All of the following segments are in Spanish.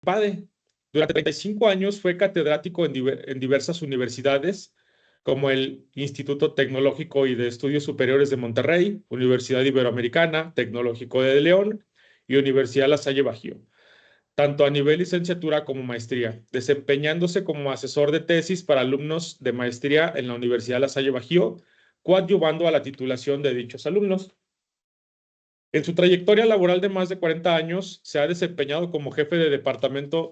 IPADE. Durante 35 años fue catedrático en diversas universidades, como el Instituto Tecnológico y de Estudios Superiores de Monterrey, Universidad Iberoamericana, Tecnológico de León y Universidad La Salle Bajío, tanto a nivel licenciatura como maestría, desempeñándose como asesor de tesis para alumnos de maestría en la Universidad La Salle Bajío, coadyuvando a la titulación de dichos alumnos. En su trayectoria laboral de más de 40 años, se ha desempeñado como jefe de departamento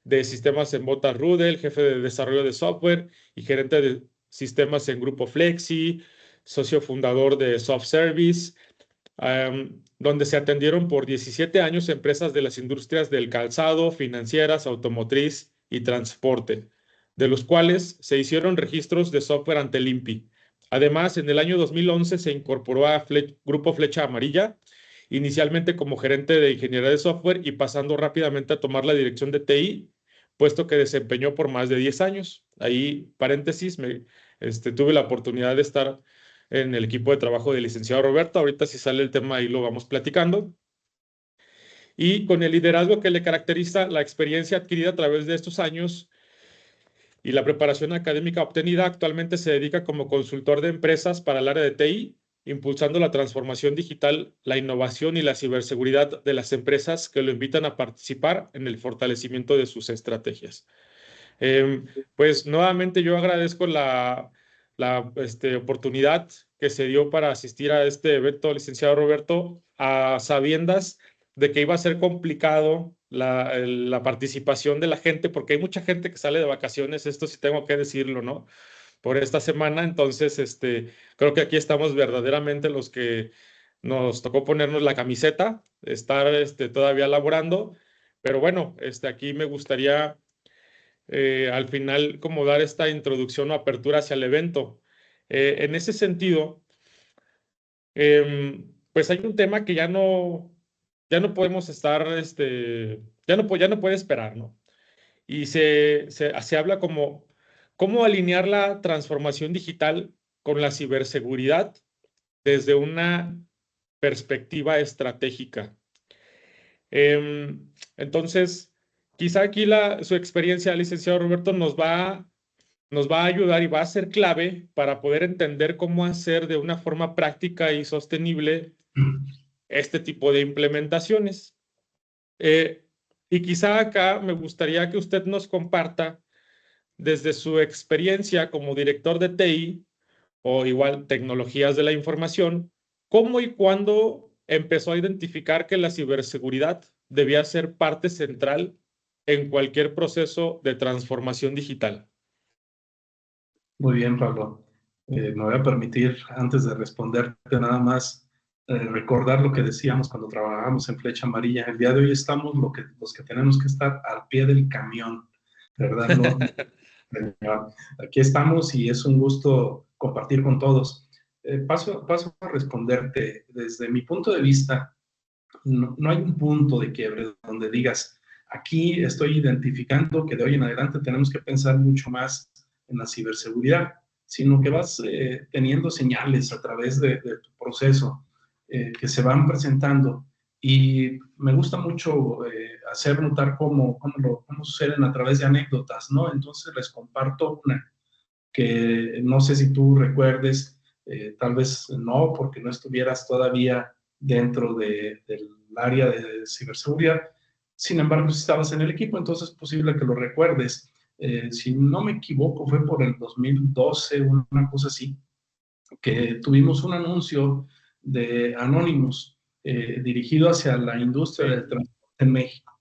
de sistemas en Bota Rudel, jefe de desarrollo de software y gerente de sistemas en Grupo Flexi, socio fundador de Soft Service, donde se atendieron por 17 años empresas de las industrias del calzado, financieras, automotriz y transporte, de los cuales se hicieron registros de software ante el INPI. Además, en el año 2011 se incorporó a Grupo Flecha Amarilla, inicialmente como gerente de ingeniería de software y pasando rápidamente a tomar la dirección de TI, puesto que desempeñó por más de 10 años. Ahí, paréntesis, tuve la oportunidad de estar en el equipo de trabajo del licenciado Roberto. Ahorita si sale el tema ahí lo vamos platicando. Y con el liderazgo que le caracteriza, la experiencia adquirida a través de estos años y la preparación académica obtenida, actualmente se dedica como consultor de empresas para el área de TI, impulsando la transformación digital, la innovación y la ciberseguridad de las empresas que lo invitan a participar en el fortalecimiento de sus estrategias. Pues nuevamente yo agradezco la oportunidad que se dio para asistir a este evento, licenciado Roberto, a sabiendas de que iba a ser complicado la participación de la gente, porque hay mucha gente que sale de vacaciones, esto sí tengo que decirlo, ¿no? Por esta semana, entonces, creo que aquí estamos verdaderamente los que nos tocó ponernos la camiseta, estar todavía laborando, pero bueno, aquí me gustaría al final como dar esta introducción o apertura hacia el evento. En ese sentido, pues hay un tema que ya no podemos estar, ya no puede esperar, ¿no? Y se habla como cómo alinear la transformación digital con la ciberseguridad desde una perspectiva estratégica. Entonces, quizá aquí su experiencia, licenciado Roberto, nos va a ayudar y va a ser clave para poder entender cómo hacer de una forma práctica y sostenible este tipo de implementaciones. Y quizá acá me gustaría que usted nos comparta desde su experiencia como director de TI o igual tecnologías de la información, cómo y cuándo empezó a identificar que la ciberseguridad debía ser parte central en cualquier proceso de transformación digital. Muy bien, Pablo. Me voy a permitir, antes de responderte, nada más recordar lo que decíamos cuando trabajábamos en Flecha Amarilla. El día de hoy estamos los que tenemos que estar al pie del camión, ¿verdad? Aquí estamos y es un gusto compartir con todos. Paso a responderte. Desde mi punto de vista, no hay un punto de quiebre donde digas, aquí estoy identificando que de hoy en adelante tenemos que pensar mucho más en la ciberseguridad, sino que vas teniendo señales a través de tu proceso que se van presentando. Y me gusta mucho hacer notar cómo suceden a través de anécdotas, ¿no? Entonces les comparto una que no sé si tú recuerdes, tal vez no, porque no estuvieras todavía dentro del área de ciberseguridad. Sin embargo, si estabas en el equipo, entonces es posible que lo recuerdes. Si no me equivoco, fue por el 2012, una cosa así, que tuvimos un anuncio de Anonymous dirigido hacia la industria del transporte en México,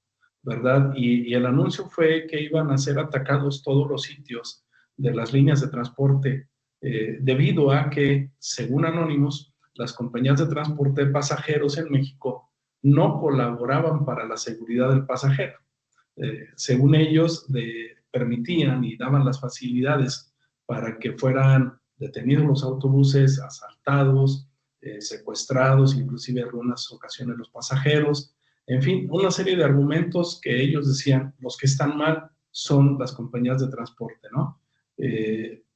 ¿verdad? Y el anuncio fue que iban a ser atacados todos los sitios de las líneas de transporte debido a que, según Anonymous, las compañías de transporte de pasajeros en México no colaboraban para la seguridad del pasajero. Según ellos, permitían y daban las facilidades para que fueran detenidos los autobuses, asaltados, secuestrados, inclusive en algunas ocasiones los pasajeros. En fin, una serie de argumentos que ellos decían, los que están mal son las compañías de transporte, ¿no?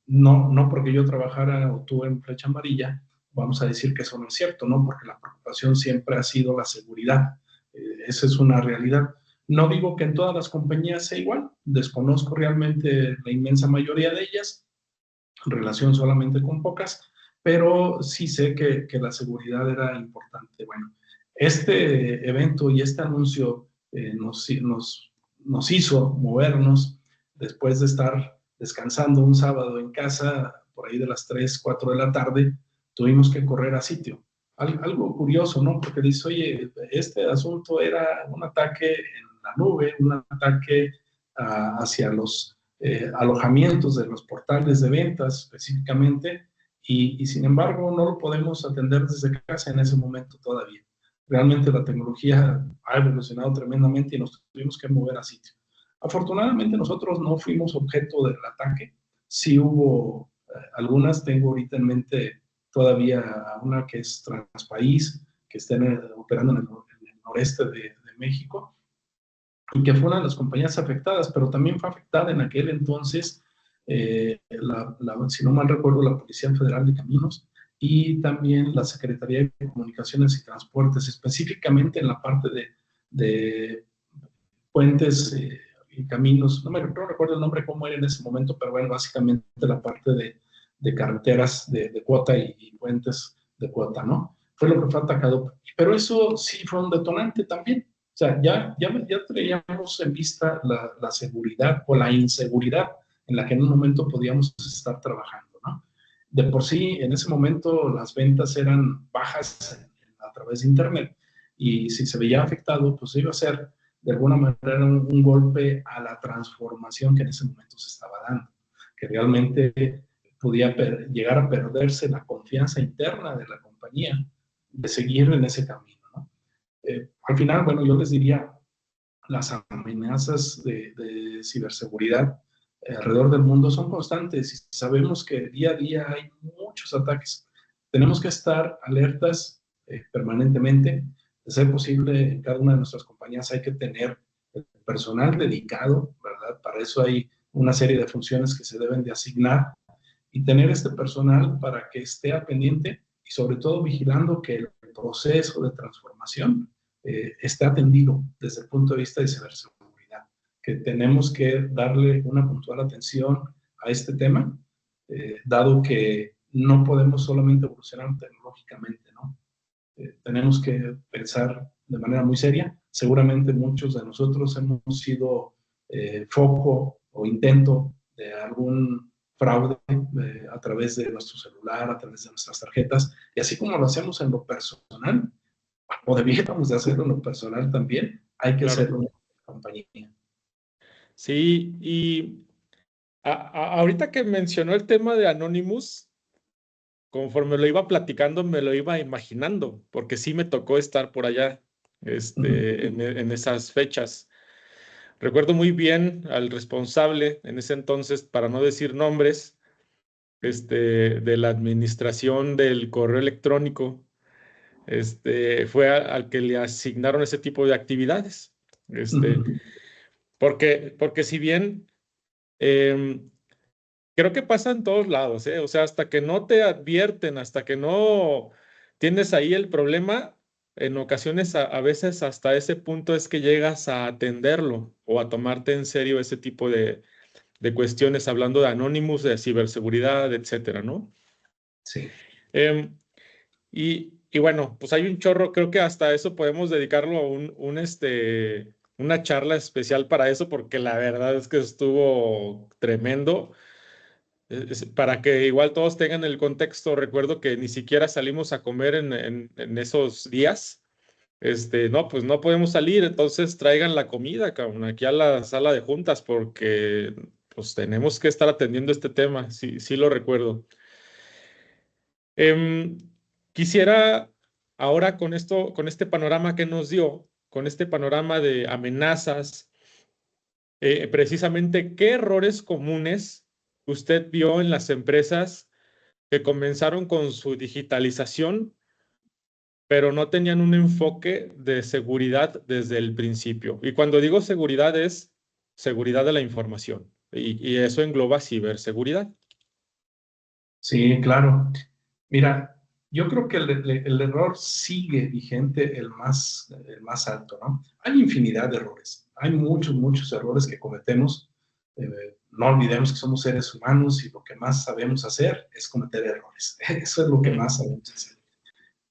No porque yo trabajara o tú en Flecha Amarilla, vamos a decir que eso no es cierto, ¿no? Porque la preocupación siempre ha sido la seguridad. Esa es una realidad. No digo que en todas las compañías sea igual, desconozco realmente la inmensa mayoría de ellas, en relación solamente con pocas, pero sí sé que la seguridad era importante. Bueno, este evento y este anuncio nos hizo movernos después de estar descansando un sábado en casa, por ahí de las 3, 4 de la tarde, tuvimos que correr a sitio. Algo curioso, ¿no? Porque dice, oye, este asunto era un ataque en la nube, un ataque hacia los alojamientos de los portales de ventas específicamente, y sin embargo no lo podemos atender desde casa en ese momento todavía. Realmente la tecnología ha evolucionado tremendamente y nos tuvimos que mover a sitio. Afortunadamente nosotros no fuimos objeto del ataque, sí hubo algunas, tengo ahorita en mente todavía una que es Transpaís, que está operando en el noreste de México, y que fue una de las compañías afectadas, pero también fue afectada en aquel entonces, si no mal recuerdo, la Policía Federal de Caminos y también la Secretaría de Comunicaciones y Transportes, específicamente en la parte de puentes y caminos, no recuerdo el nombre cómo era en ese momento, pero bueno, básicamente la parte de carreteras de cuota y puentes de cuota, ¿no? Fue lo que fue atacado. Pero eso sí fue un detonante también. O sea, ya traíamos en vista la seguridad o la inseguridad en la que en un momento podíamos estar trabajando, ¿no? De por sí, en ese momento las ventas eran bajas a través de Internet, y si se veía afectado, pues iba a ser de alguna manera un golpe a la transformación que en ese momento se estaba dando, que realmente podía llegar a perderse la confianza interna de la compañía de seguir en ese camino, ¿no? Al final, bueno, yo les diría, las amenazas de ciberseguridad alrededor del mundo son constantes y sabemos que día a día hay muchos ataques. Tenemos que estar alertas permanentemente. De ser posible, en cada una de nuestras compañías hay que tener el personal dedicado, ¿verdad? Para eso hay una serie de funciones que se deben de asignar, y tener este personal para que esté al pendiente y sobre todo vigilando que el proceso de transformación esté atendido desde el punto de vista de ciberseguridad, que tenemos que darle una puntual atención a este tema, dado que no podemos solamente evolucionar tecnológicamente, ¿no? Tenemos que pensar de manera muy seria. Seguramente muchos de nosotros hemos sido foco o intento de algún fraude a través de nuestro celular, a través de nuestras tarjetas, y así como lo hacemos en lo personal, o debiéramos de hacerlo en lo personal también, hay que Claro. hacerlo en la compañía. Sí, y ahorita que mencionó el tema de Anonymous, conforme lo iba platicando, me lo iba imaginando, porque sí me tocó estar por allá, en esas fechas. Recuerdo muy bien al responsable en ese entonces, para no decir nombres, de la administración del correo electrónico, fue al que le asignaron ese tipo de actividades, porque si bien em, creo que pasa en todos lados, ¿eh? O sea, hasta que no te advierten, hasta que no tienes ahí el problema, en ocasiones a veces hasta ese punto es que llegas a atenderlo o a tomarte en serio ese tipo de cuestiones, hablando de Anonymous, de ciberseguridad, etcétera, ¿no? Sí. Em, y bueno, pues hay un chorro, creo que hasta eso podemos dedicarlo a una charla especial para eso, porque la verdad es que estuvo tremendo. Para que igual todos tengan el contexto, recuerdo que ni siquiera salimos a comer en esos días. No, pues no podemos salir, entonces traigan la comida, cabrón, aquí a la sala de juntas, porque pues tenemos que estar atendiendo este tema, sí, sí lo recuerdo. Em, Quisiera ahora con esto, con este panorama que nos dio, con este panorama de amenazas, precisamente qué errores comunes usted vio en las empresas que comenzaron con su digitalización, pero no tenían un enfoque de seguridad desde el principio. Y cuando digo seguridad es seguridad de la información, y eso engloba ciberseguridad. Sí, claro. Mira, Yo creo que el error sigue vigente el más alto, ¿no? Hay infinidad de errores, hay muchos errores que cometemos. No olvidemos que somos seres humanos y lo que más sabemos hacer es cometer errores. Eso es lo que más sabemos hacer.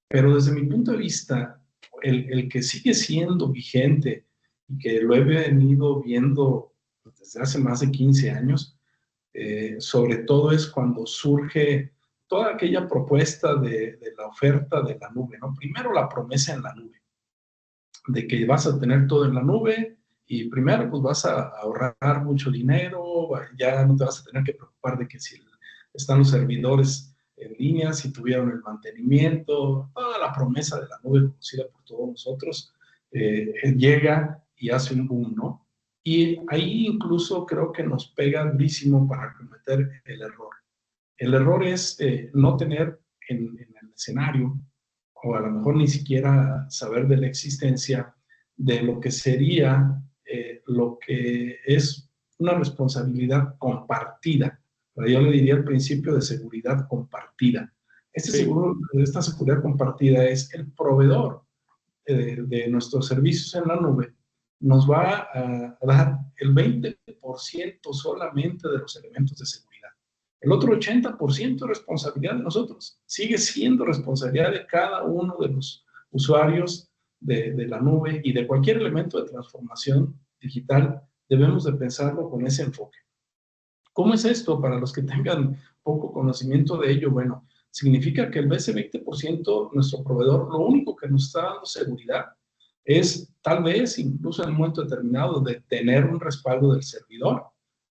Pero desde mi punto de vista, el que sigue siendo vigente y que lo he venido viendo desde hace más de 15 años, sobre todo es cuando surge toda aquella propuesta de la oferta de la nube, ¿no? Primero la promesa en la nube, de que vas a tener todo en la nube y primero pues vas a ahorrar mucho dinero, ya no te vas a tener que preocupar de que si están los servidores en línea, si tuvieron el mantenimiento, toda la promesa de la nube conocida por todos nosotros, llega y hace un boom, ¿no? Y ahí incluso creo que nos pega durísimo para cometer el error. El error es no tener en el escenario, o a lo mejor ni siquiera saber de la existencia de lo que sería lo que es una responsabilidad compartida. Pero yo le diría el principio de seguridad compartida. Esta seguridad compartida es el proveedor de nuestros servicios en la nube nos va a dar el 20% solamente de los elementos de seguridad. El otro 80% es responsabilidad de nosotros. Sigue siendo responsabilidad de cada uno de los usuarios de la nube y de cualquier elemento de transformación digital. Debemos de pensarlo con ese enfoque. ¿Cómo es esto? Para los que tengan poco conocimiento de ello, bueno, significa que ese 20%, nuestro proveedor, lo único que nos está dando seguridad es tal vez, incluso en un momento determinado, de tener un respaldo del servidor,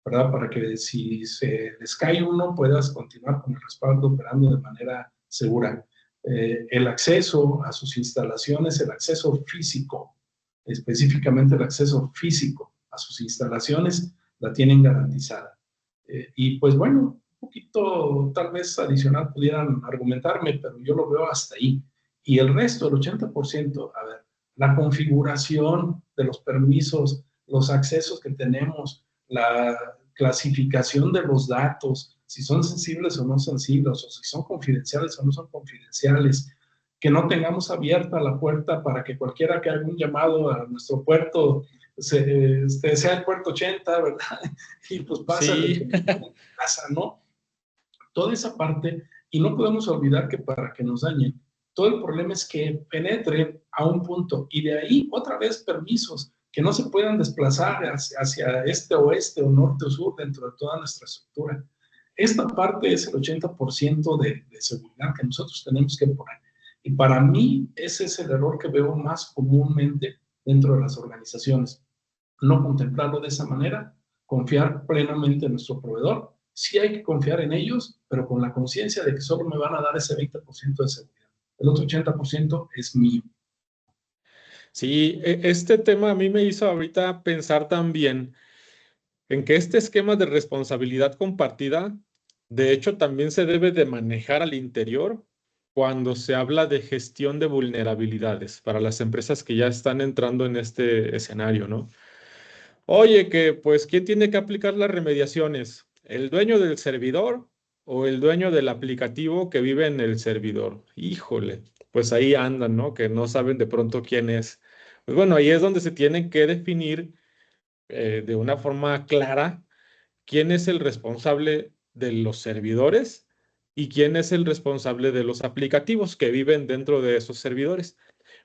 ¿verdad? Para que si se les cae uno, puedas continuar con el respaldo operando de manera segura. El acceso a sus instalaciones, el acceso físico, específicamente el acceso físico a sus instalaciones, la tienen garantizada. Y pues bueno, un poquito tal vez adicional pudieran argumentarme, pero yo lo veo hasta ahí. Y el resto, el 80%, a ver, la configuración de los permisos, los accesos que tenemos, la clasificación de los datos, si son sensibles o no sensibles, o si son confidenciales o no son confidenciales, que no tengamos abierta la puerta para que cualquiera que haga un llamado a nuestro puerto sea el puerto 80, ¿verdad? Y pues pasa Sí. casa, ¿no? Toda esa parte, y no podemos olvidar que para que nos dañen, todo el problema es que penetre a un punto y de ahí otra vez permisos que no se puedan desplazar hacia este, oeste o norte o sur dentro de toda nuestra estructura. Esta parte es el 80% de seguridad que nosotros tenemos que poner. Y para mí ese es el error que veo más comúnmente dentro de las organizaciones. No contemplarlo de esa manera, confiar plenamente en nuestro proveedor. Sí hay que confiar en ellos, pero con la conciencia de que solo me van a dar ese 20% de seguridad. El otro 80% es mío. Sí, este tema a mí me hizo ahorita pensar también en que este esquema de responsabilidad compartida, de hecho, también se debe de manejar al interior cuando se habla de gestión de vulnerabilidades para las empresas que ya están entrando en este escenario, ¿no? Oye, que pues, ¿quién tiene que aplicar las remediaciones? ¿El dueño del servidor o el dueño del aplicativo que vive en el servidor? Híjole, pues ahí andan, ¿no? Que no saben de pronto quién es. Pues bueno, ahí es donde se tienen que definir de una forma clara quién es el responsable de los servidores y quién es el responsable de los aplicativos que viven dentro de esos servidores.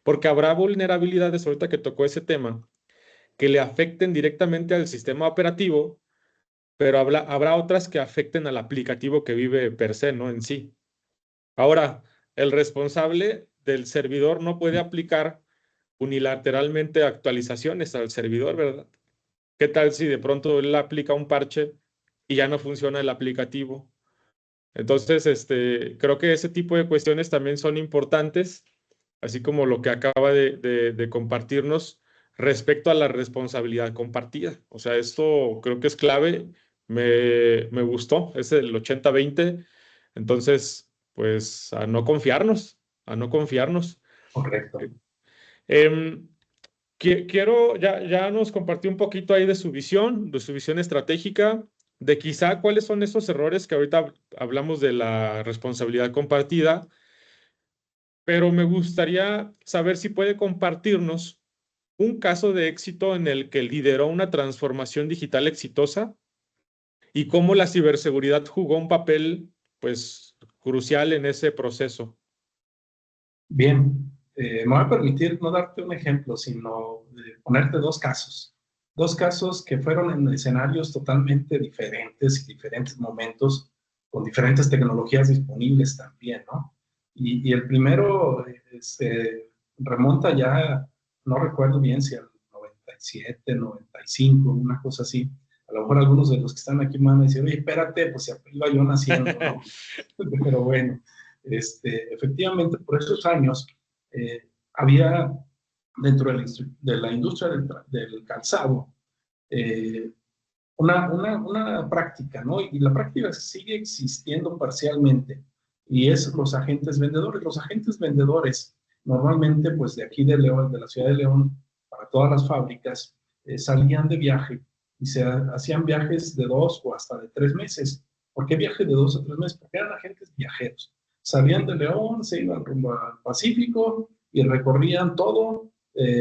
Porque habrá vulnerabilidades, ahorita que tocó ese tema, que le afecten directamente al sistema operativo, pero habrá otras que afecten al aplicativo que vive per se, ¿no? En sí. Ahora, el responsable del servidor no puede aplicar unilateralmente actualizaciones al servidor, ¿verdad? ¿Qué tal si de pronto él aplica un parche y ya no funciona el aplicativo? Entonces, creo que ese tipo de cuestiones también son importantes, así como lo que acaba de compartirnos respecto a la responsabilidad compartida. O sea, esto creo que es clave. Me gustó, es el 80-20. Entonces, pues a no confiarnos, a no confiarnos. Correcto. Em, Quiero, ya nos compartió un poquito ahí de su visión estratégica, de quizá cuáles son esos errores que ahorita hablamos de la responsabilidad compartida, pero me gustaría saber si puede compartirnos un caso de éxito en el que lideró una transformación digital exitosa y cómo la ciberseguridad jugó un papel, pues, crucial en ese proceso. Bien, me voy a permitir no darte un ejemplo, sino ponerte dos casos. Dos casos que fueron en escenarios totalmente diferentes y diferentes momentos, con diferentes tecnologías disponibles también, ¿no? Y el primero remonta ya, no recuerdo bien si al 97, 95, una cosa así. A lo mejor algunos de los que están aquí me van a decir, oye, espérate, pues si iba yo naciendo, ¿no? Pero bueno, efectivamente, por esos años había dentro de la industria del calzado una práctica, ¿no? Y la práctica sigue existiendo parcialmente, y es los agentes vendedores. Los agentes vendedores, normalmente, pues de aquí de León, de la ciudad de León, para todas las fábricas, salían de viaje y se hacían viajes de 2 o hasta de 3 meses. ¿Por qué viaje de 2 o 3 meses? Porque eran agentes viajeros. Salían de León, se iban rumbo al Pacífico y recorrían todo,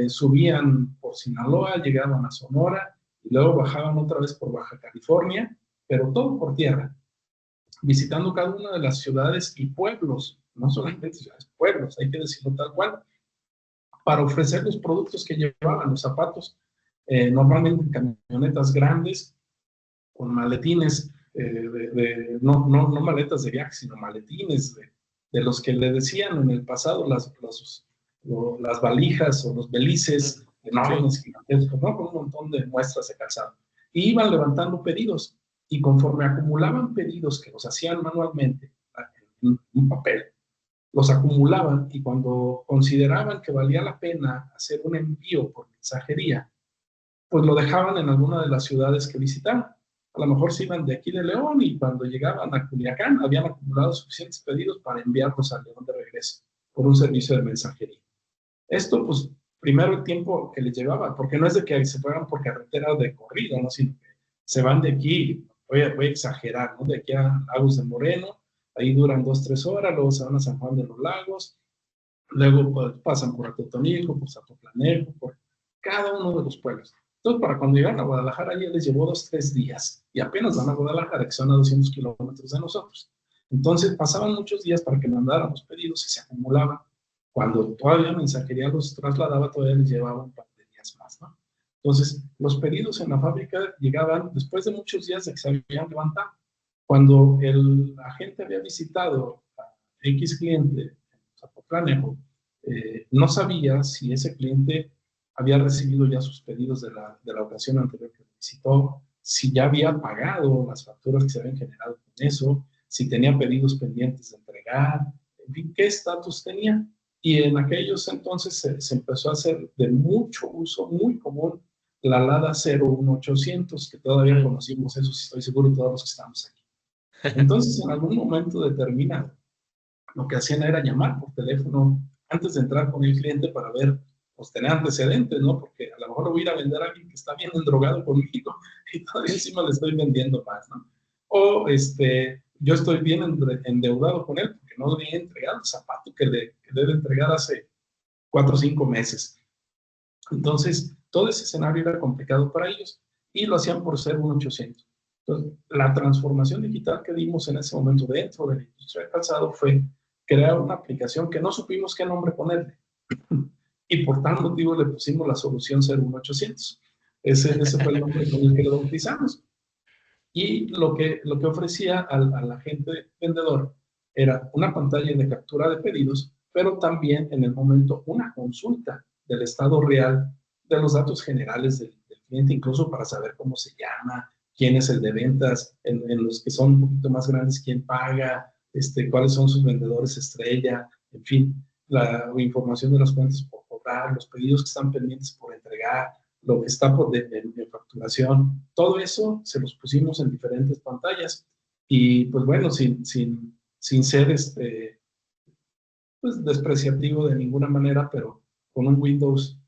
subían por Sinaloa, llegaban a Sonora, y luego bajaban otra vez por Baja California, pero todo por tierra, visitando cada una de las ciudades y pueblos, no solamente ciudades, pueblos, hay que decirlo tal cual, para ofrecer los productos que llevaban, los zapatos, normalmente en camionetas grandes, con maletines, no maletas de viaje, sino maletines de los que le decían en el pasado las valijas o los belices enormes, gigantescos, ¿no? Con un montón de muestras de calzado. Y iban levantando pedidos, y conforme acumulaban pedidos que los hacían manualmente en un papel, los acumulaban, y cuando consideraban que valía la pena hacer un envío por mensajería, pues lo dejaban en alguna de las ciudades que visitaban. A lo mejor se iban de aquí de León, y cuando llegaban a Culiacán habían acumulado suficientes pedidos para enviarlos a León de regreso por un servicio de mensajería. Esto, pues, primero el tiempo que les llevaba, porque no es de que se fueran por carretera de corrido, ¿no? Sino que se van de aquí, voy a exagerar, ¿no? De aquí a Lagos de Moreno, ahí duran 2, 3 horas, luego se van a San Juan de los Lagos, luego pues, pasan por Atotonilco, por Zapotlanejo, por cada uno de los pueblos. Entonces, para cuando llegan a Guadalajara, ya les llevó 2, 3 días, y apenas van a Guadalajara, que son a 200 kilómetros de nosotros. Entonces, pasaban muchos días para que mandaran los pedidos y se acumulaban. Cuando todavía mensajería los trasladaba, todavía les llevaba un par de días más, ¿no? Entonces, los pedidos en la fábrica llegaban después de muchos días de que se habían levantado. Cuando el agente había visitado a X cliente en Zapotlanejo, no sabía si ese cliente había recibido ya sus pedidos de la ocasión anterior que visitó, si ya había pagado las facturas que se habían generado con eso, si tenía pedidos pendientes de entregar, en fin, qué estatus tenía. Y en aquellos entonces se empezó a hacer de mucho uso, muy común, la LADA 01800, que todavía conocimos eso, estoy seguro, todos los que estamos aquí. Entonces, en algún momento determinado, lo que hacían era llamar por teléfono antes de entrar con el cliente para ver, pues tener antecedentes, ¿no? Porque a lo mejor voy a ir a vender a alguien que está bien endrogado conmigo y todavía encima le estoy vendiendo más, ¿no? O yo estoy bien endeudado con él porque no le he entregado el zapato que debe entregar hace 4 o 5 meses. Entonces, todo ese escenario era complicado para ellos, y lo hacían por ser un 800. Entonces, la transformación digital que dimos en ese momento dentro de la industria del calzado fue crear una aplicación que no supimos qué nombre ponerle. Y por tal motivo le pusimos la solución 01800. Ese fue el nombre con el que lo bautizamos. Y lo que ofrecía al agente vendedor era una pantalla de captura de pedidos, pero también en el momento una consulta del estado real de los datos generales del cliente, incluso para saber cómo se llama, quién es el de ventas, en los que son un poquito más grandes, quién paga, cuáles son sus vendedores estrella, en fin, la información de las cuentas por cobrar, los pedidos que están pendientes por entregar, lo que está de facturación, todo eso se los pusimos en diferentes pantallas. Y pues bueno, sin ser pues despreciativo de ninguna manera, pero con un Windows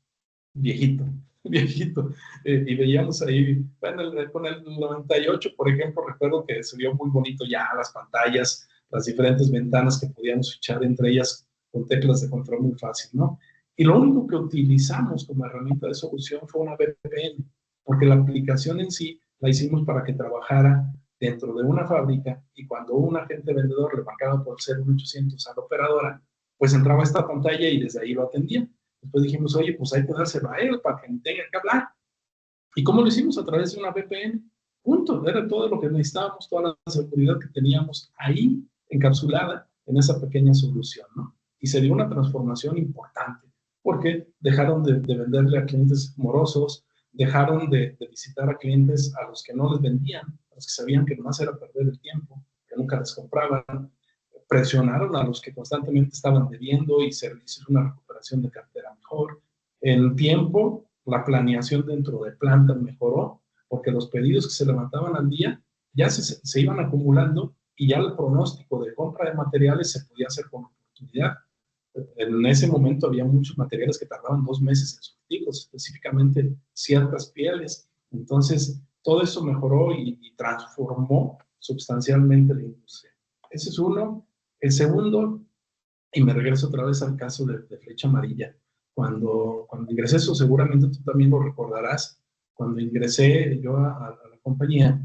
viejito, viejito. Y veíamos ahí, bueno, con el 98, por ejemplo, recuerdo que se vio muy bonito ya las pantallas, las diferentes ventanas que podíamos echar entre ellas con teclas de control muy fácil, ¿no? Y lo único que utilizamos como herramienta de solución fue una VPN, porque la aplicación en sí la hicimos para que trabajara dentro de una fábrica y cuando un agente vendedor le marcaba por 0800 a la operadora, pues entraba a esta pantalla y desde ahí lo atendía. Después dijimos, oye, pues hay que dárselo a él para que no tenga que hablar. ¿Y cómo lo hicimos? A través de una VPN. Punto. Era todo lo que necesitábamos, toda la seguridad que teníamos ahí encapsulada en esa pequeña solución, ¿no? Y se dio una transformación importante, porque dejaron de venderle a clientes morosos, dejaron de visitar a clientes a los que no les vendían, a los que sabían que nomás era perder el tiempo, que nunca les compraban, presionaron a los que constantemente estaban debiendo y se hizo una recuperación de cartera mejor. En tiempo, la planeación dentro de plantas mejoró, porque los pedidos que se levantaban al día ya se iban acumulando y ya el pronóstico de compra de materiales se podía hacer con oportunidad. En ese momento había muchos materiales que tardaban 2 meses en surtirlos, específicamente ciertas pieles. Entonces, todo eso mejoró y transformó sustancialmente la industria. Ese es uno. El segundo, y me regreso otra vez al caso de Flecha Amarilla. Cuando ingresé, eso seguramente tú también lo recordarás, cuando ingresé yo a la compañía,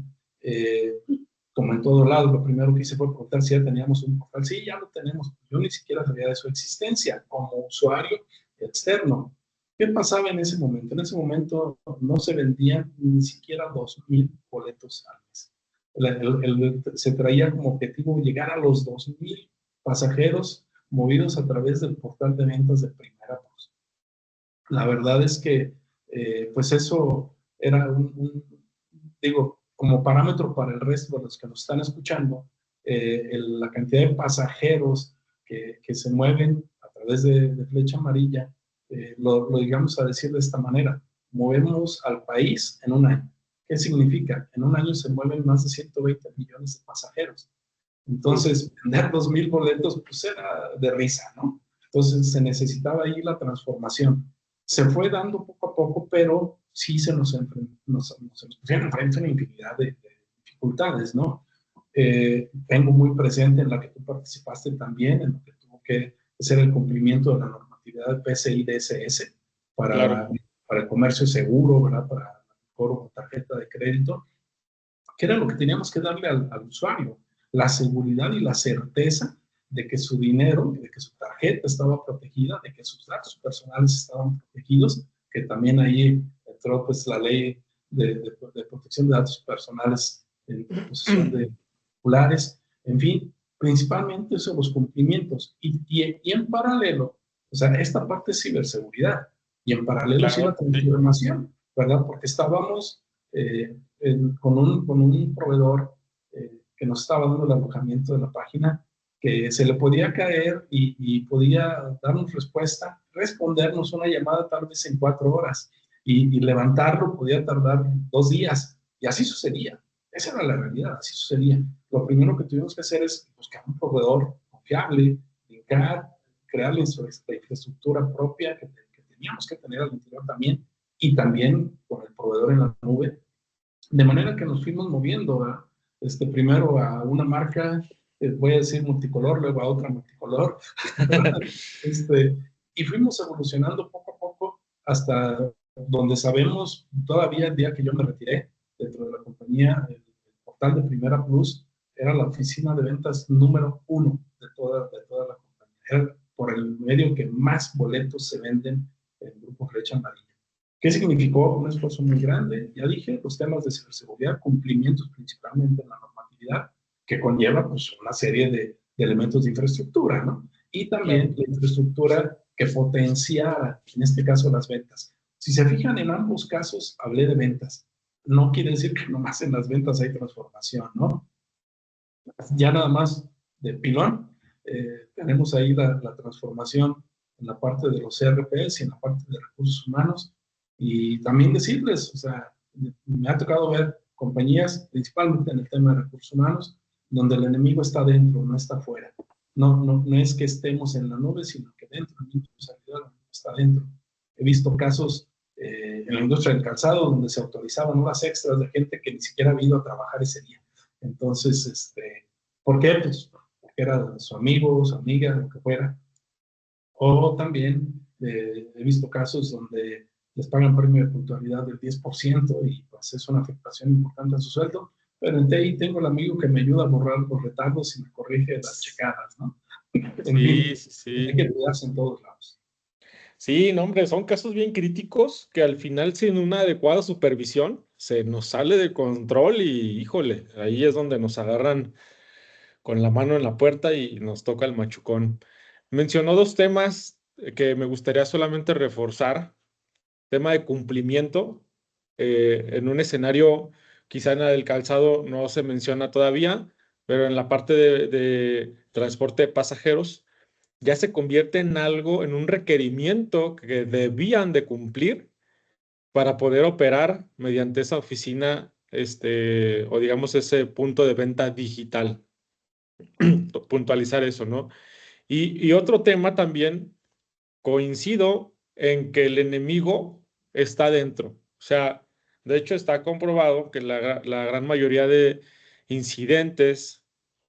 como en todo lado, lo primero que hice fue preguntar si ya teníamos un portal. Sí, ya lo tenemos. Yo ni siquiera sabía de su existencia como usuario externo. ¿Qué pasaba en ese momento? En ese momento no se vendían ni siquiera 2,000 boletos al mes. Se traía como objetivo llegar a los 2,000 pasajeros movidos a través del portal de ventas de Primera Plus. La verdad es que, pues eso era digo, como parámetro para el resto de los que nos están escuchando, la cantidad de pasajeros que se mueven a través de Flecha Amarilla, lo digamos a decir de esta manera, movemos al país en un año. ¿Qué significa? En un año se mueven más de 120 millones de pasajeros. Entonces, vender 2,000 boletos, pues era de risa, ¿no? Entonces, se necesitaba ahí la transformación. Se fue dando poco a poco, pero sí se nos pusieron enfrente una infinidad de dificultades, ¿no? Tengo muy presente en la que tú participaste también, en lo que tuvo que hacer el cumplimiento de la normatividad de PCI DSS para, Claro. para el comercio seguro, ¿verdad? Para el cobro con tarjeta de crédito, que era lo que teníamos que darle al usuario, la seguridad y la certeza de que su dinero, de que su tarjeta estaba protegida, de que sus datos personales estaban protegidos, que también ahí entró pues la ley de protección de datos personales en posesión de particulares, en fin, principalmente eso, los cumplimientos. Y en paralelo, o sea, esta parte es ciberseguridad, y en paralelo sí la Claro, sí. transformación, ¿verdad? Porque estábamos con un proveedor que nos estaba dando el alojamiento de la página, que se le podía caer y podía darnos respuesta, respondernos una llamada tal vez en 4 horas y levantarlo podía tardar 2 días. Y así sucedía. Esa era la realidad, así sucedía. Lo primero que tuvimos que hacer es buscar un proveedor confiable, crear la infraestructura propia que teníamos que tener al interior también, y también con el proveedor en la nube, de manera que nos fuimos moviendo, ¿verdad? Primero a una marca, voy a decir multicolor, luego a otra multicolor, este, y fuimos evolucionando poco a poco hasta donde sabemos, todavía el día que yo me retiré dentro de la compañía, el portal de Primera Plus era la oficina de ventas número 1 de toda la compañía. Era por el medio que más boletos se venden en el Grupo Flecha Amarilla. ¿Qué significó? Un esfuerzo muy grande. Ya dije, los temas de ciberseguridad, cumplimientos principalmente en la normatividad, que conlleva pues, una serie de elementos de infraestructura, ¿no? Y también Claro. la infraestructura que potenciara, en este caso, las ventas. Si se fijan, en ambos casos hablé de ventas. No quiere decir que nomás en las ventas hay transformación, ¿no? Ya nada más de pilón, tenemos ahí la transformación en la parte de los CRPs y en la parte de recursos humanos. Y también decirles, o sea, me ha tocado ver compañías, principalmente en el tema de recursos humanos, donde el enemigo está dentro, no está afuera. No es que estemos en la nube, sino que dentro, el enemigo está dentro. He visto casos en la industria del calzado donde se autorizaban horas extras de gente que ni siquiera ha ido a trabajar ese día. Entonces, ¿por qué? Pues porque era su amigo, su amiga, lo que fuera. O también he visto casos donde les pagan premio de puntualidad del 10% y pues es una afectación importante a su sueldo. Pero en TI tengo el amigo que me ayuda a borrar los retardos y me corrige las checadas, ¿no? En Sí, fin, sí, hay sí. que cuidarse en todos lados. Sí, no, hombre, son casos bien críticos que al final sin una adecuada supervisión se nos sale de control y híjole, ahí es donde nos agarran con la mano en la puerta y nos toca el machucón. Mencionó dos temas que me gustaría solamente reforzar. Tema de cumplimiento. En un escenario, quizá en la del calzado no se menciona todavía, pero en la parte de transporte de pasajeros ya se convierte en algo, en un requerimiento que debían de cumplir para poder operar mediante esa oficina, o digamos ese punto de venta digital. Puntualizar eso, ¿no? Y otro tema también, coincido en que el enemigo está dentro. O sea, de hecho está comprobado que la gran mayoría de incidentes,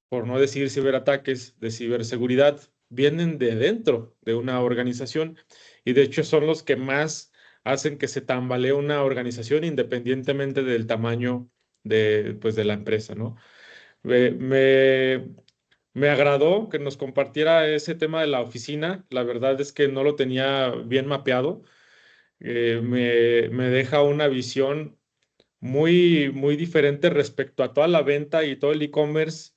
por no decir ciberataques de ciberseguridad, vienen de dentro de una organización y de hecho son los que más hacen que se tambalee una organización independientemente del tamaño pues, de la empresa, ¿no? Me agradó que nos compartiera ese tema de la oficina. La verdad es que no lo tenía bien mapeado. Me deja una visión muy, muy diferente respecto a toda la venta y todo el e-commerce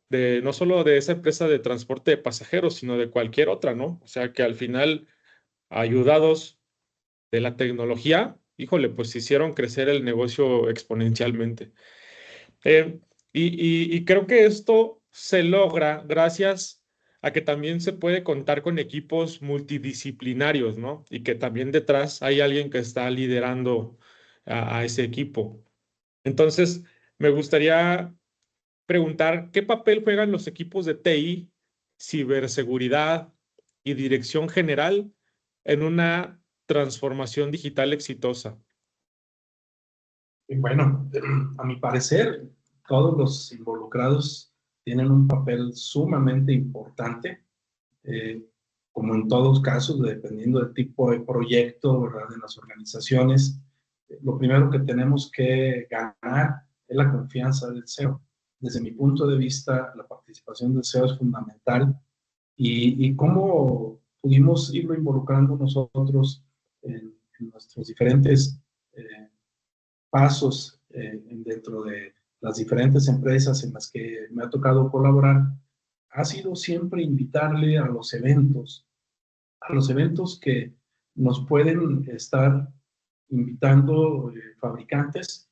de no solo de esa empresa de transporte de pasajeros, sino de cualquier otra, ¿no? O sea que al final, ayudados de la tecnología, híjole, pues hicieron crecer el negocio exponencialmente. Eh, y creo que esto se logra gracias a que también se puede contar con equipos multidisciplinarios, ¿no? Y que también detrás hay alguien que está liderando a ese equipo. Entonces, me gustaría preguntar, ¿qué papel juegan los equipos de TI, ciberseguridad y dirección general en una transformación digital exitosa? Y bueno, a mi parecer, todos los involucrados tienen un papel sumamente importante, eh, como en todos casos, dependiendo del tipo de proyecto, ¿verdad? De las organizaciones. Lo primero que tenemos que ganar es la confianza del CEO. Desde mi punto de vista, la participación del CEO es fundamental y cómo pudimos irlo involucrando nosotros en nuestros diferentes pasos dentro de las diferentes empresas en las que me ha tocado colaborar, ha sido siempre invitarle a los eventos que nos pueden estar invitando fabricantes,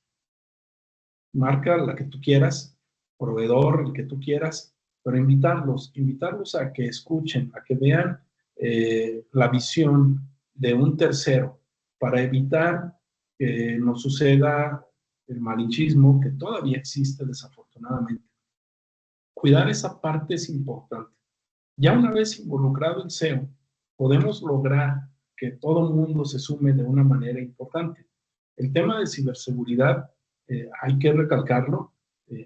marca la que tú quieras, proveedor, el que tú quieras, pero invitarlos a que escuchen, a que vean la visión de un tercero para evitar que nos suceda el malinchismo que todavía existe desafortunadamente. Cuidar esa parte es importante. Ya una vez involucrado el SEO, podemos lograr que todo el mundo se sume de una manera importante. El tema de ciberseguridad, hay que recalcarlo,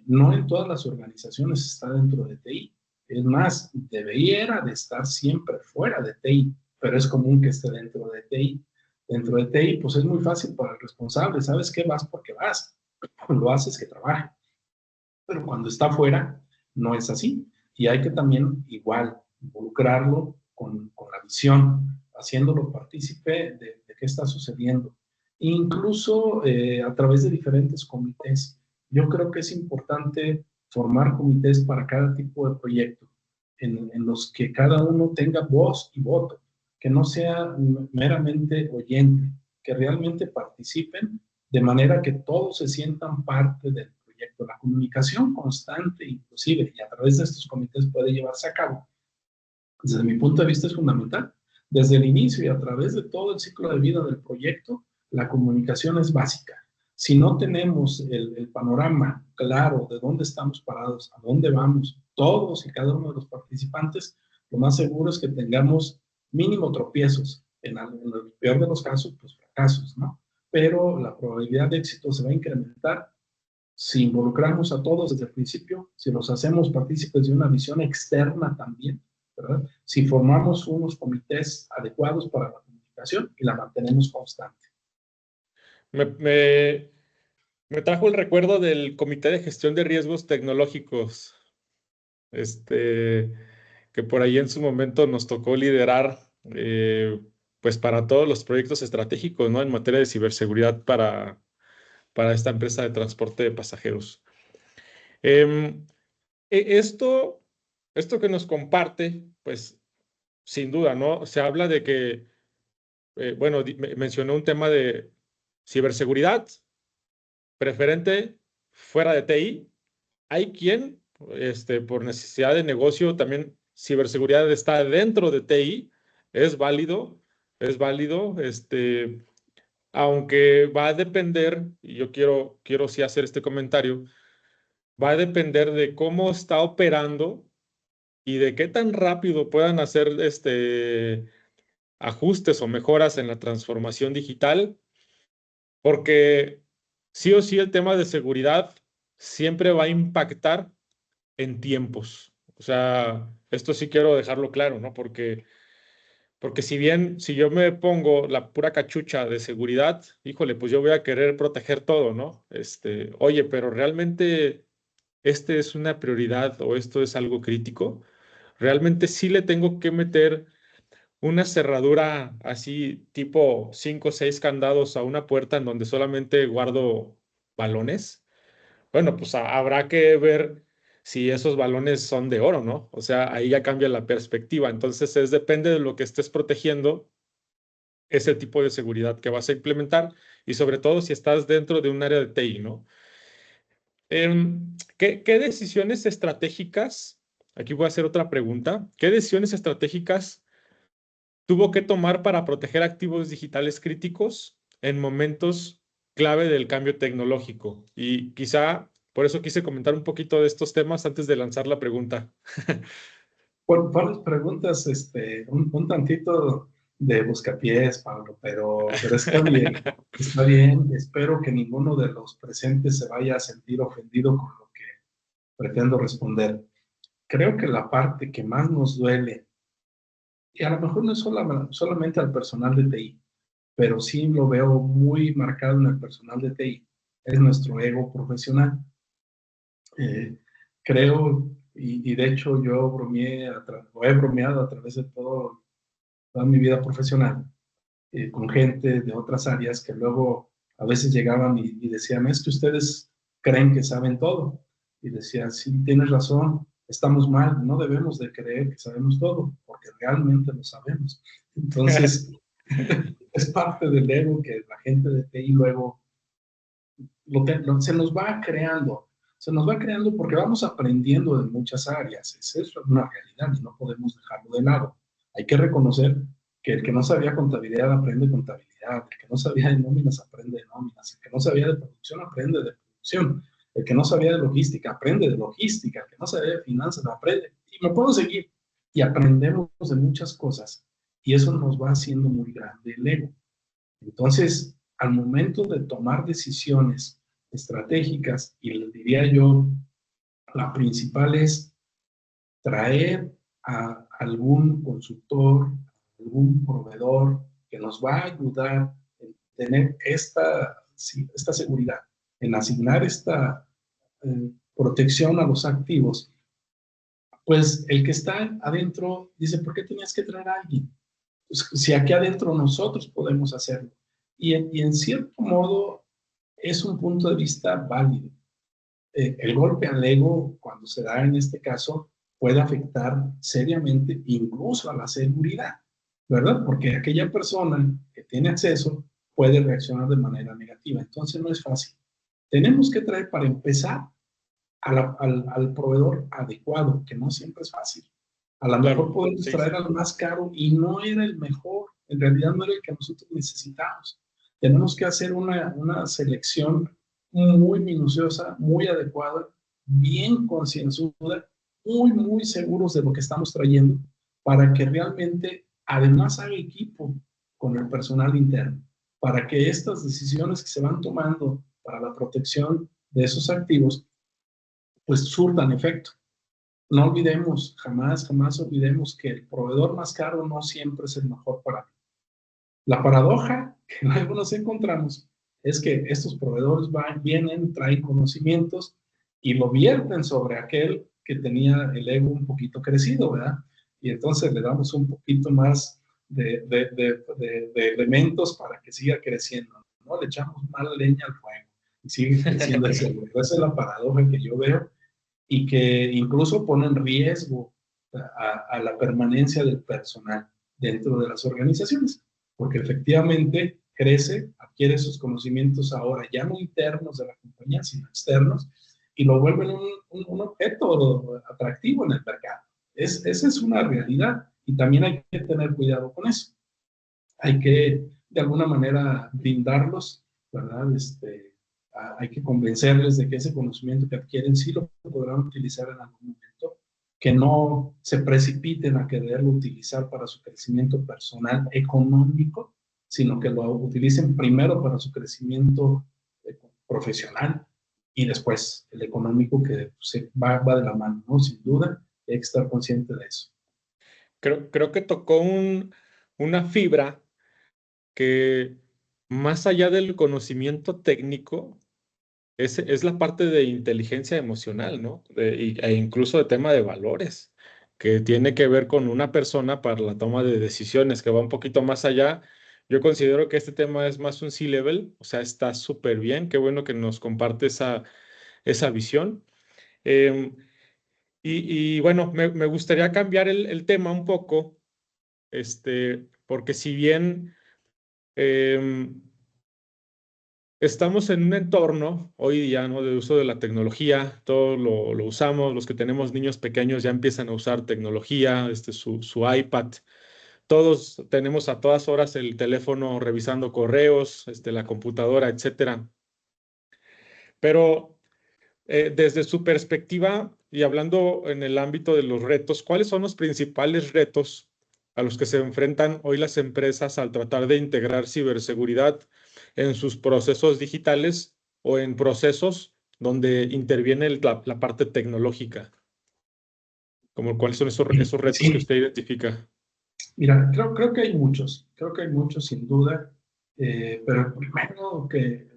no en todas las organizaciones está dentro de TI. Es más, debería de estar siempre fuera de TI, pero es común que esté dentro de TI. Dentro de TI, pues es muy fácil para el responsable. ¿Sabes qué? Vas porque vas. Lo haces que trabaje. Pero cuando está fuera, no es así. Y hay que también igual involucrarlo con la visión, haciéndolo partícipe de qué está sucediendo. Incluso a través de diferentes comités. Yo creo que es importante formar comités para cada tipo de proyecto, en los que cada uno tenga voz y voto, que no sea meramente oyente, que realmente participen de manera que todos se sientan parte del proyecto. La comunicación constante, inclusive, y a través de estos comités puede llevarse a cabo. Desde mi punto de vista es fundamental. Desde el inicio y a través de todo el ciclo de vida del proyecto, la comunicación es básica. Si no tenemos el panorama claro de dónde estamos parados, a dónde vamos, todos y cada uno de los participantes, lo más seguro es que tengamos mínimo tropiezos. En el peor de los casos, pues fracasos, ¿no? Pero la probabilidad de éxito se va a incrementar si involucramos a todos desde el principio, si los hacemos partícipes de una visión externa también, ¿verdad? Si formamos unos comités adecuados para la comunicación y la mantenemos constante. Me, me trajo el recuerdo del Comité de Gestión de Riesgos Tecnológicos, que por ahí en su momento nos tocó liderar, pues para todos los proyectos estratégicos, ¿no? En materia de ciberseguridad para esta empresa de transporte de pasajeros. Em, esto que nos comparte, pues sin duda, ¿no? Se habla de que, bueno, mencionó un tema de ciberseguridad, preferente fuera de TI. Hay quien, por necesidad de negocio, también ciberseguridad está dentro de TI. Es válido, aunque va a depender, y yo quiero sí hacer este comentario, va a depender de cómo está operando y de qué tan rápido puedan hacer ajustes o mejoras en la transformación digital, porque sí o sí el tema de seguridad siempre va a impactar en tiempos. O sea, esto sí quiero dejarlo claro, ¿no? Porque si bien, si yo me pongo la pura cachucha de seguridad, híjole, pues yo voy a querer proteger todo, ¿no? Oye, pero realmente es una prioridad o esto es algo crítico. Realmente sí le tengo que meter una cerradura así tipo 5 o 6 candados a una puerta en donde solamente guardo balones. Bueno, pues habrá que ver si esos balones son de oro, ¿no? O sea, ahí ya cambia la perspectiva. Entonces, depende de lo que estés protegiendo, ese tipo de seguridad que vas a implementar y sobre todo si estás dentro de un área de TI, ¿no? ¿Qué decisiones estratégicas? Aquí voy a hacer otra pregunta. ¿Qué decisiones estratégicas tuvo que tomar para proteger activos digitales críticos en momentos clave del cambio tecnológico? Y quizá por eso quise comentar un poquito de estos temas antes de lanzar la pregunta. Por las preguntas, un tantito de buscapiés, Pablo, pero está bien, está bien. Espero que ninguno de los presentes se vaya a sentir ofendido con lo que pretendo responder. Creo que la parte que más nos duele, y a lo mejor no es solamente al personal de TI, pero sí lo veo muy marcado en el personal de TI, es nuestro ego profesional. Eh, creo, y de hecho yo bromeé, o he bromeado a través de toda mi vida profesional, con gente de otras áreas que luego a veces llegaban y decían, es que ustedes creen que saben todo. Y decían, sí, tienes razón, estamos mal, no debemos de creer que sabemos todo, porque realmente lo sabemos. Entonces, es parte del ego que la gente de TI luego se nos va creando porque vamos aprendiendo de muchas áreas. Esa es una realidad y no podemos dejarlo de lado. Hay que reconocer que el que no sabía contabilidad aprende contabilidad, el que no sabía de nóminas aprende de nóminas, el que no sabía de producción aprende de producción, el que no sabía de logística aprende de logística, el que no sabía de finanzas aprende. Y me puedo seguir. Y aprendemos de muchas cosas y eso nos va haciendo muy grande el ego. Entonces, al momento de tomar decisiones estratégicas, y les diría yo, la principal es traer a algún consultor, algún proveedor que nos va a ayudar a tener esta seguridad, en asignar esta protección a los activos. Pues el que está adentro dice, ¿por qué tenías que traer a alguien? Pues, si aquí adentro nosotros podemos hacerlo. Y en cierto modo es un punto de vista válido. El golpe al ego, cuando se da en este caso, puede afectar seriamente incluso a la seguridad, ¿verdad? Porque aquella persona que tiene acceso puede reaccionar de manera negativa. Entonces no es fácil. Tenemos que traer para empezar al proveedor adecuado, que no siempre es fácil. A lo mejor Claro, podemos sí, traer sí. al más caro y no era el mejor, en realidad no era el que nosotros necesitamos. Tenemos que hacer una selección muy minuciosa, muy adecuada, bien concienzuda, muy seguros de lo que estamos trayendo, para que realmente además haga equipo con el personal interno, para que estas decisiones que se van tomando para la protección de esos activos pues surtan efecto. No olvidemos, jamás olvidemos que el proveedor más caro no siempre es el mejor para mí. La paradoja que luego nos encontramos es que estos proveedores vienen, traen conocimientos y lo vierten sobre aquel que tenía el ego un poquito crecido, ¿verdad? Y entonces le damos un poquito más de elementos para que siga creciendo, ¿no? Le echamos más leña al fuego y sigue creciendo ese ego. Esa es la paradoja que yo veo y que incluso pone en riesgo a la permanencia del personal dentro de las organizaciones, porque efectivamente crece, adquiere sus conocimientos ahora ya no internos de la compañía, sino externos, y lo vuelven un objeto atractivo en el mercado. Esa es una realidad y también hay que tener cuidado con eso. Hay que, de alguna manera, brindarlos, ¿verdad? Hay que convencerles de que ese conocimiento que adquieren sí lo podrán utilizar en algún momento, que no se precipiten a quererlo utilizar para su crecimiento personal económico, sino que lo utilicen primero para su crecimiento profesional y después el económico que va de la mano, ¿no? Sin duda, hay que estar consciente de eso. Creo que tocó una fibra que más allá del conocimiento técnico, es la parte de inteligencia emocional, ¿no? E incluso de tema de valores, que tiene que ver con una persona para la toma de decisiones, que va un poquito más allá. Yo considero que este tema es más un C-level, o sea, está súper bien, qué bueno que nos comparte esa visión. Em, y bueno, me gustaría cambiar el tema un poco, porque si bien em, estamos en un entorno hoy día, ¿no? De uso de la tecnología, todo lo usamos, los que tenemos niños pequeños ya empiezan a usar tecnología, su iPad, todos tenemos a todas horas el teléfono revisando correos, la computadora, etcétera. Pero desde su perspectiva y hablando en el ámbito de los retos, ¿cuáles son los principales retos a los que se enfrentan hoy las empresas al tratar de integrar ciberseguridad en sus procesos digitales o en procesos donde interviene la parte tecnológica? ¿Cuáles son esos retos que Sí, usted identifica? mira, creo que hay muchos sin duda, pero el primero que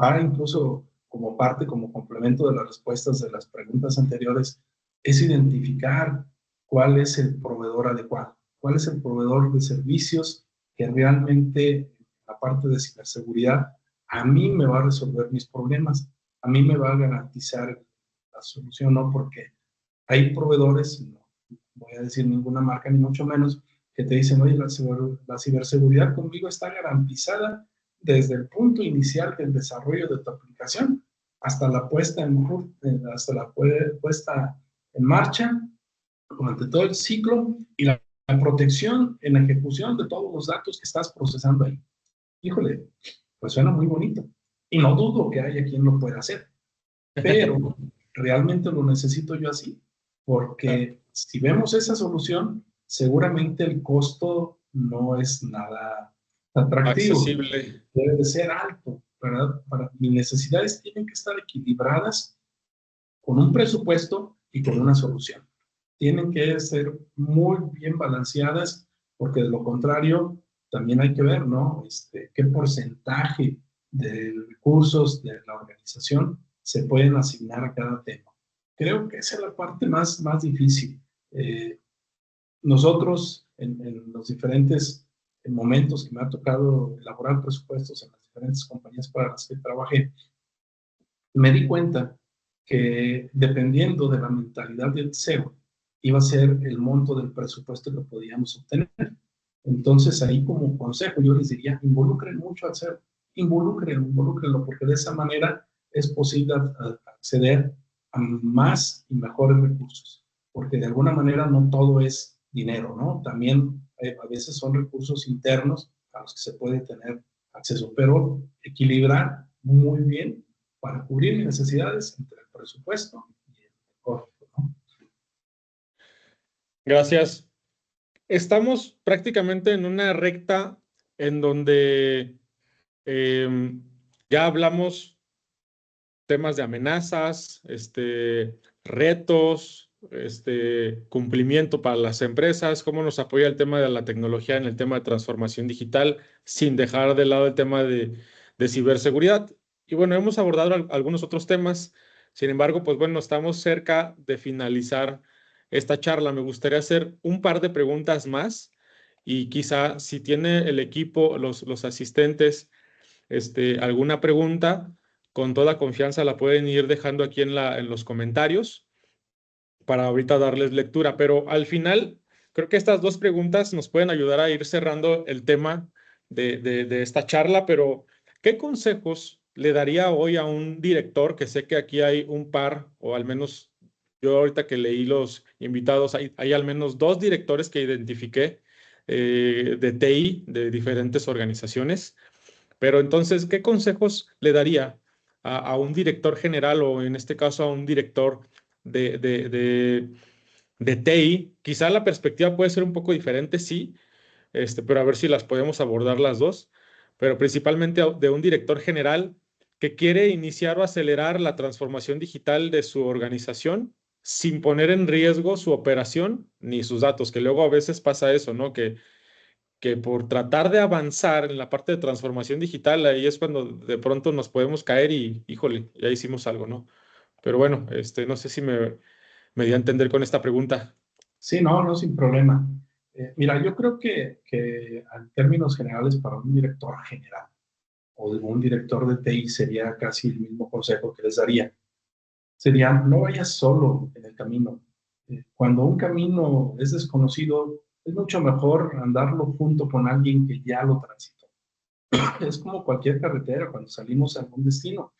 va incluso como parte, como complemento de las respuestas de las preguntas anteriores, es identificar cuál es el proveedor adecuado, cuál es el proveedor de servicios que realmente, la parte de ciberseguridad, a mí me va a resolver mis problemas, a mí me va a garantizar la solución, ¿no? Porque hay proveedores, no voy a decir ninguna marca ni mucho menos, que te dicen, oye, la ciberseguridad conmigo está garantizada desde el punto inicial del desarrollo de tu aplicación hasta la puesta en marcha durante todo el ciclo y la protección en la ejecución de todos los datos que estás procesando ahí. Híjole, pues suena muy bonito. Y no dudo que haya quien lo pueda hacer, pero realmente lo necesito yo así, porque si vemos esa solución, seguramente el costo no es nada atractivo, Accesible. debe de ser alto, ¿verdad? Mis necesidades tienen que estar equilibradas con un presupuesto y con una solución. Tienen que ser muy bien balanceadas, porque de lo contrario, también hay que ver, ¿no? Qué porcentaje de recursos de la organización se pueden asignar a cada tema. Creo que esa es la parte más difícil. Nosotros, en los diferentes momentos que me ha tocado elaborar presupuestos en las diferentes compañías para las que trabajé, me di cuenta que dependiendo de la mentalidad del CEO, iba a ser el monto del presupuesto que podíamos obtener. Entonces, ahí como consejo, yo les diría, involucren mucho al CEO, involúcrenlo, porque de esa manera es posible acceder a más y mejores recursos, porque de alguna manera no todo es dinero, ¿no? También a veces son recursos internos a los que se puede tener acceso, pero equilibrar muy bien para cubrir mis necesidades entre el presupuesto y el costo, ¿no? Gracias. Estamos prácticamente en una recta en donde ya hablamos temas de amenazas, retos, cumplimiento para las empresas, cómo nos apoya el tema de la tecnología en el tema de transformación digital, sin dejar de lado el tema de ciberseguridad. Y bueno, hemos abordado algunos otros temas. Sin embargo, pues bueno, estamos cerca de finalizar esta charla. Me gustaría hacer un par de preguntas más y quizá si tiene el equipo, los asistentes, alguna pregunta, con toda confianza la pueden ir dejando aquí en los comentarios para ahorita darles lectura, pero al final creo que estas dos preguntas nos pueden ayudar a ir cerrando el tema de esta charla, pero ¿qué consejos le daría hoy a un director? Que sé que aquí hay un par, o al menos yo ahorita que leí los invitados, hay al menos dos directores que identifiqué de TI de diferentes organizaciones, pero entonces, ¿qué consejos le daría a un director general o en este caso a un director de, de, de, de TI? Quizá la perspectiva puede ser un poco diferente, sí, pero a ver si las podemos abordar las dos, pero principalmente de un director general que quiere iniciar o acelerar la transformación digital de su organización sin poner en riesgo su operación ni sus datos, que luego a veces pasa eso, ¿no? Que por tratar de avanzar en la parte de transformación digital, ahí es cuando de pronto nos podemos caer y, híjole, ya hicimos algo, ¿no? Pero bueno, no sé si me di a entender con esta pregunta. Sí, no, no, sin problema. Mira, yo creo que en términos generales para un director general o un director de TI sería casi el mismo consejo que les daría. Sería, no vayas solo en el camino. Cuando un camino es desconocido, es mucho mejor andarlo junto con alguien que ya lo transitó. Es como cualquier carretera, cuando salimos a algún destino.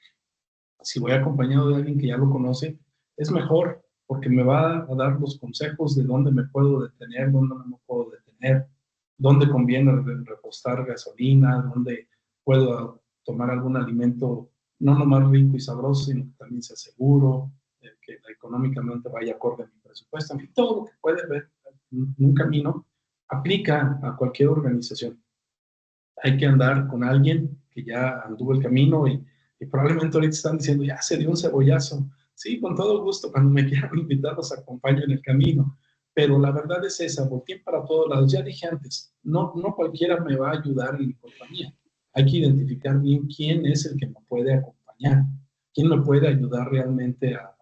Si voy acompañado de alguien que ya lo conoce, es mejor porque me va a dar los consejos de dónde me puedo detener, dónde no me puedo detener, dónde conviene repostar gasolina, dónde puedo tomar algún alimento no nomás rico y sabroso, sino que también sea seguro, que económicamente vaya acorde a mi presupuesto. En fin, todo lo que puede ver en un camino aplica a cualquier organización. Hay que andar con alguien que ya anduvo el camino y probablemente ahorita están diciendo, ya se dio un cebollazo. Sí, con todo gusto, cuando me quieran invitar los acompaño en el camino. Pero la verdad es esa, volteen para todos lados. Ya dije antes, no cualquiera me va a ayudar en mi compañía. Hay que identificar bien quién es el que me puede acompañar, quién me puede ayudar realmente a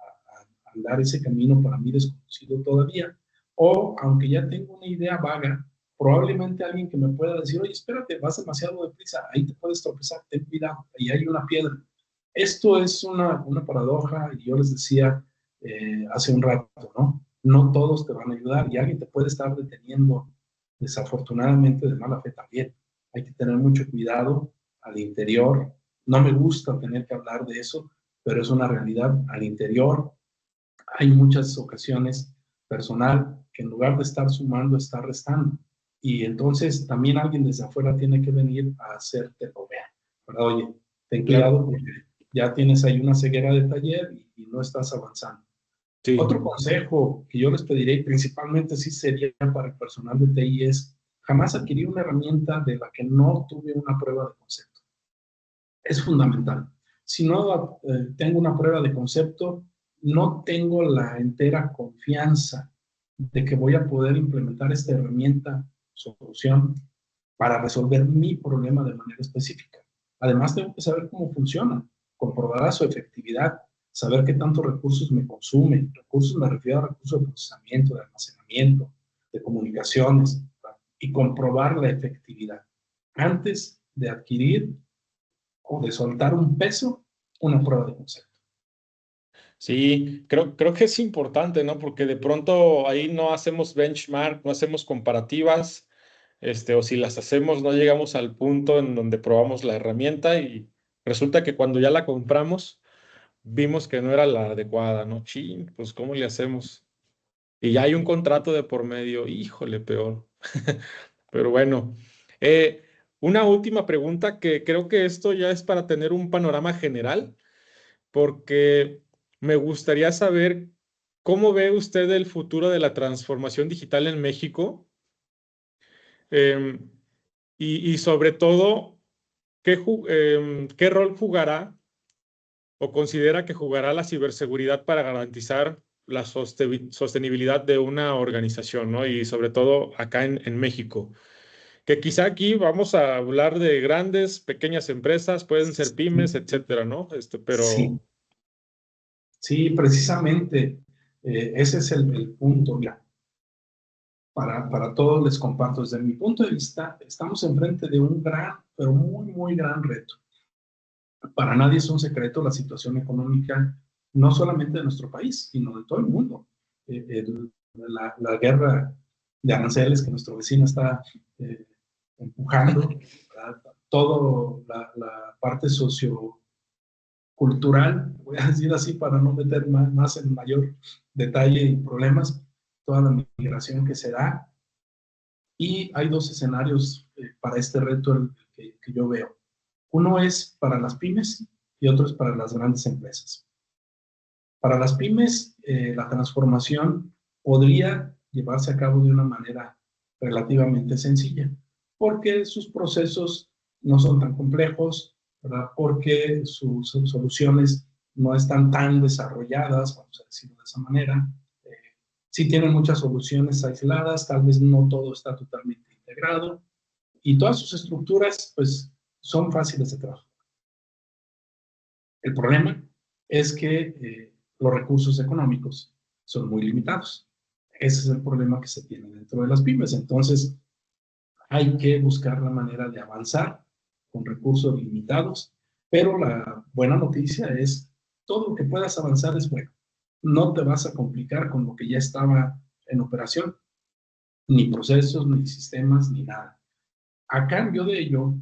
andar ese camino para mí desconocido todavía. O, aunque ya tengo una idea vaga, probablemente alguien que me pueda decir, oye, espérate, vas demasiado deprisa, ahí te puedes tropezar, ten cuidado, ahí hay una piedra. Esto es una paradoja, y yo les decía hace un rato, ¿no? No todos te van a ayudar y alguien te puede estar deteniendo, desafortunadamente, de mala fe también. Hay que tener mucho cuidado al interior. No me gusta tener que hablar de eso, pero es una realidad. Al interior hay muchas ocasiones personal que en lugar de estar sumando, está restando. Y entonces también alguien desde afuera tiene que venir a hacerte lo vea. ¿Verdad? Oye, ten Claro, cuidado porque ya tienes ahí una ceguera de taller y no estás avanzando. sí, Otro consejo que yo les pediré, y principalmente sí sería para el personal de TI, es jamás adquirir una herramienta de la que no tuve una prueba de concepto. Es fundamental. Si no tengo una prueba de concepto, no tengo la entera confianza de que voy a poder implementar esta herramienta, solución, para resolver mi problema de manera específica. Además, tengo que saber cómo funciona, comprobar su efectividad, saber qué tantos recursos me consume. Recursos me refiero a recursos de procesamiento, de almacenamiento, de comunicaciones, y comprobar la efectividad. Antes de adquirir o de soltar un peso, una prueba de concepto. sí, creo que es importante, ¿no? Porque de pronto ahí no hacemos benchmark, no hacemos comparativas, o si las hacemos, no llegamos al punto en donde probamos la herramienta y resulta que cuando ya la compramos, vimos que no era la adecuada, ¿no? Chin, pues ¿cómo le hacemos? Y ya hay un contrato de por medio, híjole, peor. Pero bueno, eh, una última pregunta que creo que esto ya es para tener un panorama general, porque me gustaría saber cómo ve usted el futuro de la transformación digital en México. Em, y sobre todo, ¿qué rol jugará o considera que jugará la ciberseguridad para garantizar la sostenibilidad de una organización, ¿no? Y sobre todo acá en México. Que quizá aquí vamos a hablar de grandes, pequeñas empresas, pueden ser pymes, etcétera, ¿no? Sí, Pero sí, precisamente ese es el punto. Mira, para todos les comparto, desde mi punto de vista, estamos enfrente de un gran, pero muy, muy gran reto. Para nadie es un secreto la situación económica, no solamente de nuestro país, sino de todo el mundo. La guerra de aranceles que nuestro vecino está empujando, ¿verdad? Todo la parte sociocultural, voy a decir así para no meter más en mayor detalle y problemas, toda la migración que se da. Y hay dos escenarios para este reto que yo veo. Uno es para las pymes y otro es para las grandes empresas. Para las pymes, la transformación podría llevarse a cabo de una manera relativamente sencilla, porque sus procesos no son tan complejos, ¿verdad? Porque sus soluciones no están tan desarrolladas, vamos a decirlo de esa manera. Sí tienen muchas soluciones aisladas, tal vez no todo está totalmente integrado, y todas sus estructuras, pues, son fáciles de trabajar. El problema es que los recursos económicos son muy limitados. Ese es el problema que se tiene dentro de las pymes. Entonces, hay que buscar la manera de avanzar con recursos limitados, pero la buena noticia es todo lo que puedas avanzar es bueno. No te vas a complicar con lo que ya estaba en operación, ni procesos, ni sistemas, ni nada. A cambio de ello,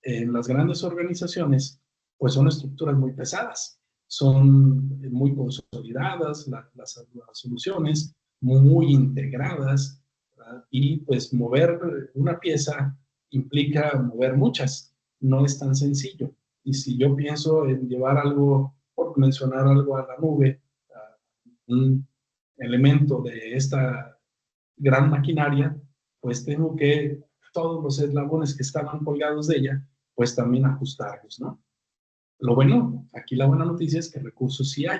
en las grandes organizaciones, pues son estructuras muy pesadas, son muy consolidadas las soluciones, muy integradas, ¿verdad? Y pues mover una pieza implica mover muchas, no es tan sencillo. Y si yo pienso en llevar algo, por mencionar algo a la nube, un elemento de esta gran maquinaria, pues tengo que todos los eslabones que estaban colgados de ella, pues también ajustarlos, ¿no? Lo bueno, aquí la buena noticia es que recursos sí hay.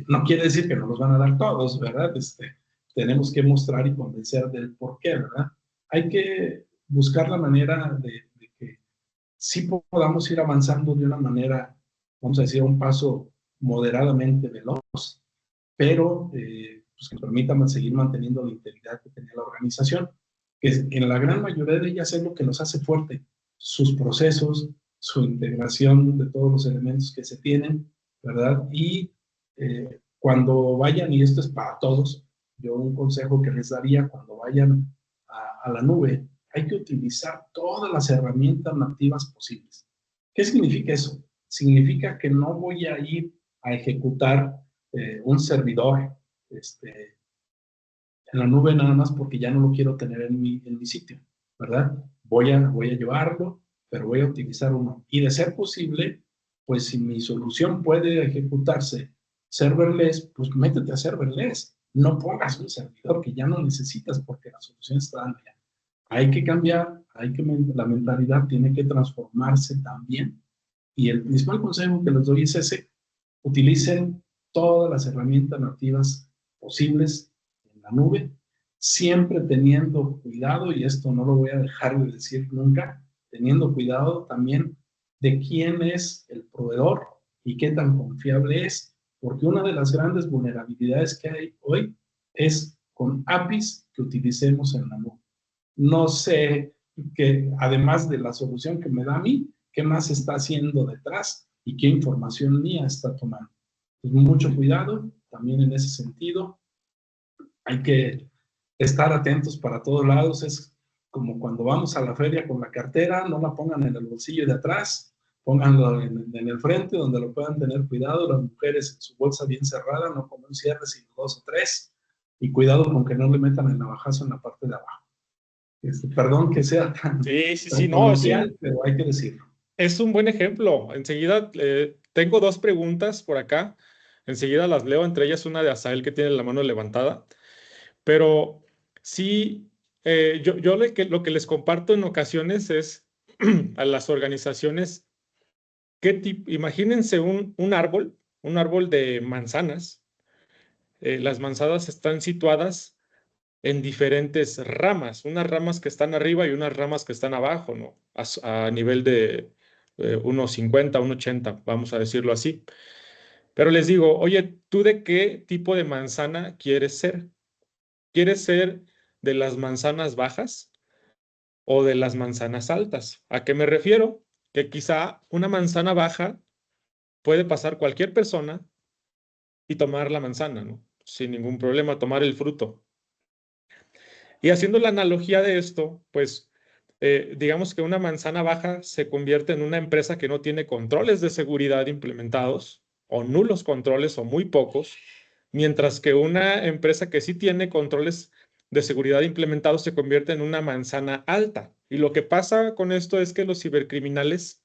No quiere decir que no los van a dar todos, ¿verdad? Tenemos que mostrar y convencer del por qué, ¿verdad? Hay que buscar la manera de que sí podamos ir avanzando de una manera, vamos a decir, a un paso moderadamente veloz, pero pues que permitan seguir manteniendo la integridad que tenía la organización, que en la gran mayoría de ellas es lo que nos hace fuerte, sus procesos, su integración de todos los elementos que se tienen, ¿verdad? Y cuando vayan, y esto es para todos, yo un consejo que les daría cuando vayan a la nube, hay que utilizar todas las herramientas nativas posibles. ¿Qué significa eso? Significa que no voy a ir a ejecutar un servidor en la nube nada más porque ya no lo quiero tener en mi sitio, ¿verdad? Voy a llevarlo, pero voy a utilizar uno. Y de ser posible, pues si mi solución puede ejecutarse serverless, pues métete a serverless. No pongas un servidor que ya no necesitas porque la solución está amplia. Hay que cambiar, la mentalidad tiene que transformarse también. Y el principal consejo que les doy es ese: utilicen todas las herramientas nativas posibles en la nube, siempre teniendo cuidado, y esto no lo voy a dejar de decir nunca, teniendo cuidado también de quién es el proveedor y qué tan confiable es, porque una de las grandes vulnerabilidades que hay hoy es con APIs que utilicemos en la nube. No sé que, además de la solución que me da a mí, qué más está haciendo detrás y qué información mía está tomando. Pues mucho cuidado también en ese sentido. Hay que estar atentos para todos lados. Es como cuando vamos a la feria con la cartera, no la pongan en el bolsillo de atrás, pónganlo en el frente donde lo puedan tener cuidado. Las mujeres en su bolsa bien cerrada, no con un cierre, sino 2 o 3. Y cuidado con que no le metan el navajazo en la parte de abajo. Perdón que sea sí, sí, sí, tan no, coloquial, pero hay que decirlo. es un buen ejemplo. Enseguida, tengo dos preguntas por acá. Enseguida las leo, entre ellas una de Asael que tiene la mano levantada. Pero sí, lo que les comparto en ocasiones es a las organizaciones, imagínense un árbol de manzanas. las manzanas están situadas en diferentes ramas, unas ramas que están arriba y unas ramas que están abajo, ¿no? A nivel de 1,50, 1,80, vamos a decirlo así. Pero les digo, oye, ¿tú de qué tipo de manzana quieres ser? ¿Quieres ser de las manzanas bajas o de las manzanas altas? ¿A qué me refiero? Que quizá una manzana baja puede pasar cualquier persona y tomar la manzana, ¿no? Sin ningún problema, tomar el fruto. Y haciendo la analogía de esto, pues digamos que una manzana baja se convierte en una empresa que no tiene controles de seguridad implementados o nulos controles o muy pocos, mientras que una empresa que sí tiene controles de seguridad implementados se convierte en una manzana alta. Y lo que pasa con esto es que los cibercriminales,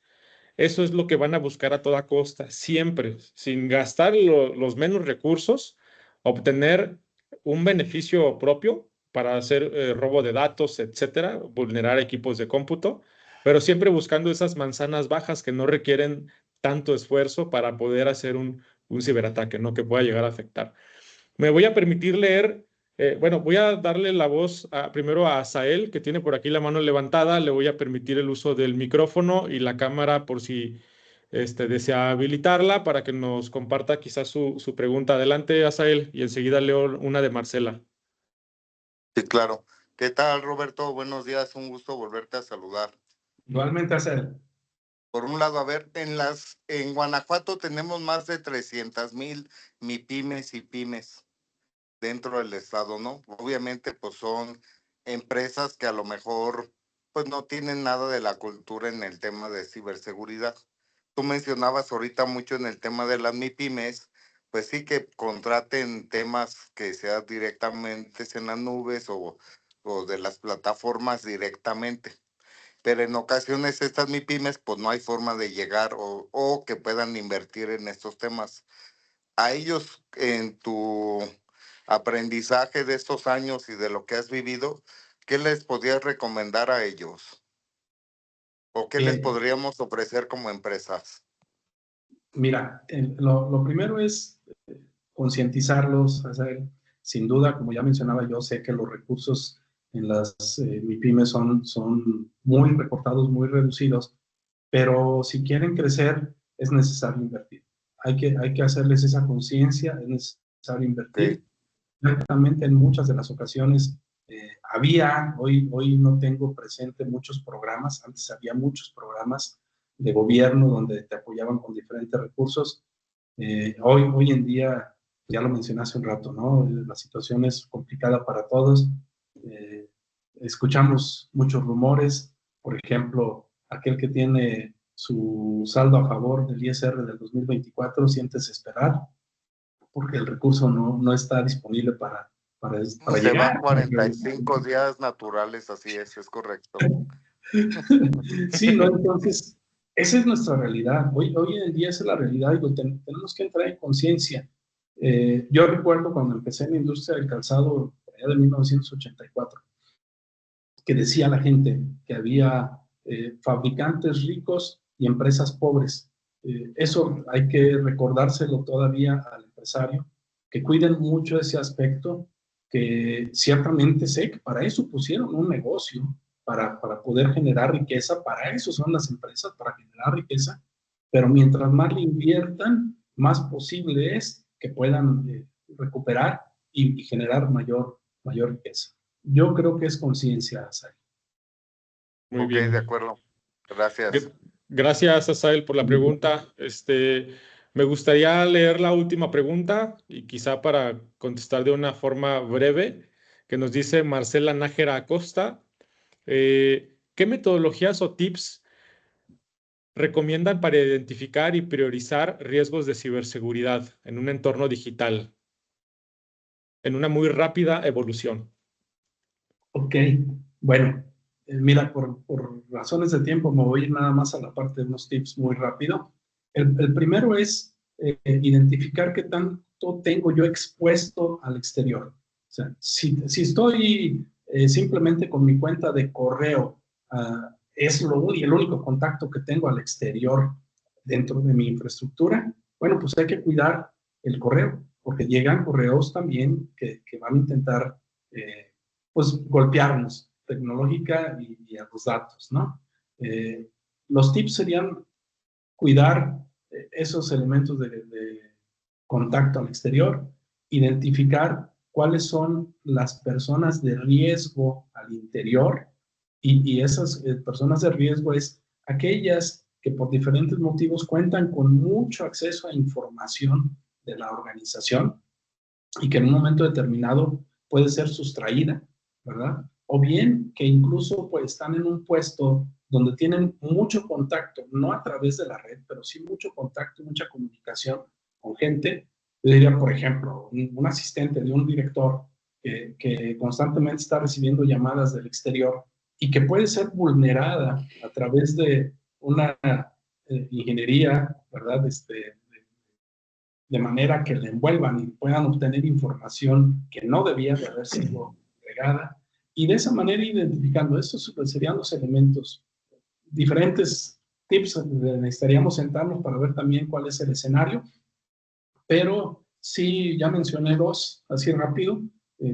eso es lo que van a buscar a toda costa, siempre, sin gastar los menos recursos, obtener un beneficio propio para hacer robo de datos, etcétera, vulnerar equipos de cómputo, pero siempre buscando esas manzanas bajas que no requieren tanto esfuerzo para poder hacer un ciberataque, ¿no? Que pueda llegar a afectar. Me voy a permitir leer, bueno, voy a darle la voz primero a Asael, que tiene por aquí la mano levantada. Le voy a permitir el uso del micrófono y la cámara por si desea habilitarla para que nos comparta quizás su pregunta. Adelante, Asael, y enseguida leo una de Marcela. Sí, claro. ¿Qué tal, Roberto? Buenos días, un gusto volverte a saludar. Igualmente, hacer. Por un lado, a ver, en Guanajuato tenemos más de 300,000 MIPYMES y pymes dentro del estado, ¿no? Obviamente, pues son empresas que a lo mejor pues no tienen nada de la cultura en el tema de ciberseguridad. Tú mencionabas ahorita mucho en el tema de las MIPYMES, pues sí que contraten temas que sean directamente en las nubes o de las plataformas directamente. Pero en ocasiones estas MIPYMES pues no hay forma de llegar o que puedan invertir en estos temas. A ellos, en tu aprendizaje de estos años y de lo que has vivido, ¿qué les podrías recomendar a ellos? ¿O qué les podríamos ofrecer como empresas? Mira, lo primero es concientizarlos, hacer, sin duda, como ya mencionaba, yo sé que los recursos en las MIPYMES son muy recortados, muy reducidos, pero si quieren crecer es necesario invertir. Hay que hacerles esa conciencia, es necesario invertir. Okay. Ciertamente en muchas de las ocasiones hoy no tengo presente muchos programas, antes había muchos programas de gobierno donde te apoyaban con diferentes recursos. Hoy en día, ya lo mencioné hace un rato, ¿no? La situación es complicada para todos. Escuchamos muchos rumores, por ejemplo, aquel que tiene su saldo a favor del ISR del 2024, siéntese esperar, porque el recurso no está disponible para Se llegar. van 45 días naturales, así es correcto. Sí, ¿no? Entonces, esa es nuestra realidad. Hoy en día esa es la realidad y tenemos que entrar en conciencia. Yo recuerdo cuando empecé en la industria del calzado, allá de 1984, que decía la gente que había fabricantes ricos y empresas pobres. Eso hay que recordárselo todavía al empresario, que cuiden mucho ese aspecto, que ciertamente sé que para eso pusieron un negocio, para poder generar riqueza, para eso son las empresas, para generar riqueza, pero mientras más le inviertan, más posible es que puedan recuperar y generar mayor riqueza. Yo creo que es conciencia, Sari. Muy Ok, bien. de acuerdo. Gracias. Gracias, Asael, por la pregunta. Me gustaría leer la última pregunta y quizá para contestar de una forma breve, que nos dice Marcela Nájera Acosta. ¿Qué metodologías o tips recomiendan para identificar y priorizar riesgos de ciberseguridad en un entorno digital, en una muy rápida evolución? Ok, bueno, mira, por razones de tiempo me voy a ir nada más a la parte de unos tips muy rápido. El primero es identificar qué tanto tengo yo expuesto al exterior. O sea, si estoy simplemente con mi cuenta de correo, es el único contacto que tengo al exterior dentro de mi infraestructura, bueno, pues hay que cuidar el correo. porque llegan correos también que van a intentar pues golpearnos tecnológica y a los datos, ¿no? Los tips serían cuidar esos elementos de contacto al exterior, identificar cuáles son las personas de riesgo al interior y esas personas de riesgo es aquellas que por diferentes motivos cuentan con mucho acceso a información de la organización y que en un momento determinado puede ser sustraída, ¿verdad? O bien que incluso pues, están en un puesto donde tienen mucho contacto, no a través de la red, pero sí mucho contacto, mucha comunicación con gente. Yo diría, por ejemplo, un asistente de un director que constantemente está recibiendo llamadas del exterior y que puede ser vulnerada a través de una ingeniería, ¿verdad? De manera que le envuelvan y puedan obtener información que no debía de haber sido entregada. Y de esa manera identificando, estos serían los elementos. Diferentes tips, necesitaríamos sentarnos para ver también cuál es el escenario, pero sí, ya mencioné dos, así rápido,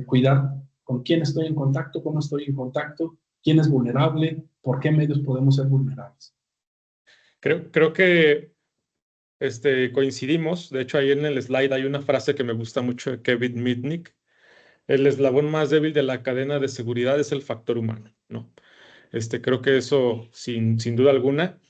cuidar con quién estoy en contacto, cómo estoy en contacto, quién es vulnerable, por qué medios podemos ser vulnerables. Creo que coincidimos. De hecho, ahí en el slide hay una frase que me gusta mucho de Kevin Mitnick. El eslabón más débil de la cadena de seguridad es el factor humano, ¿no? Creo que eso, sin duda alguna.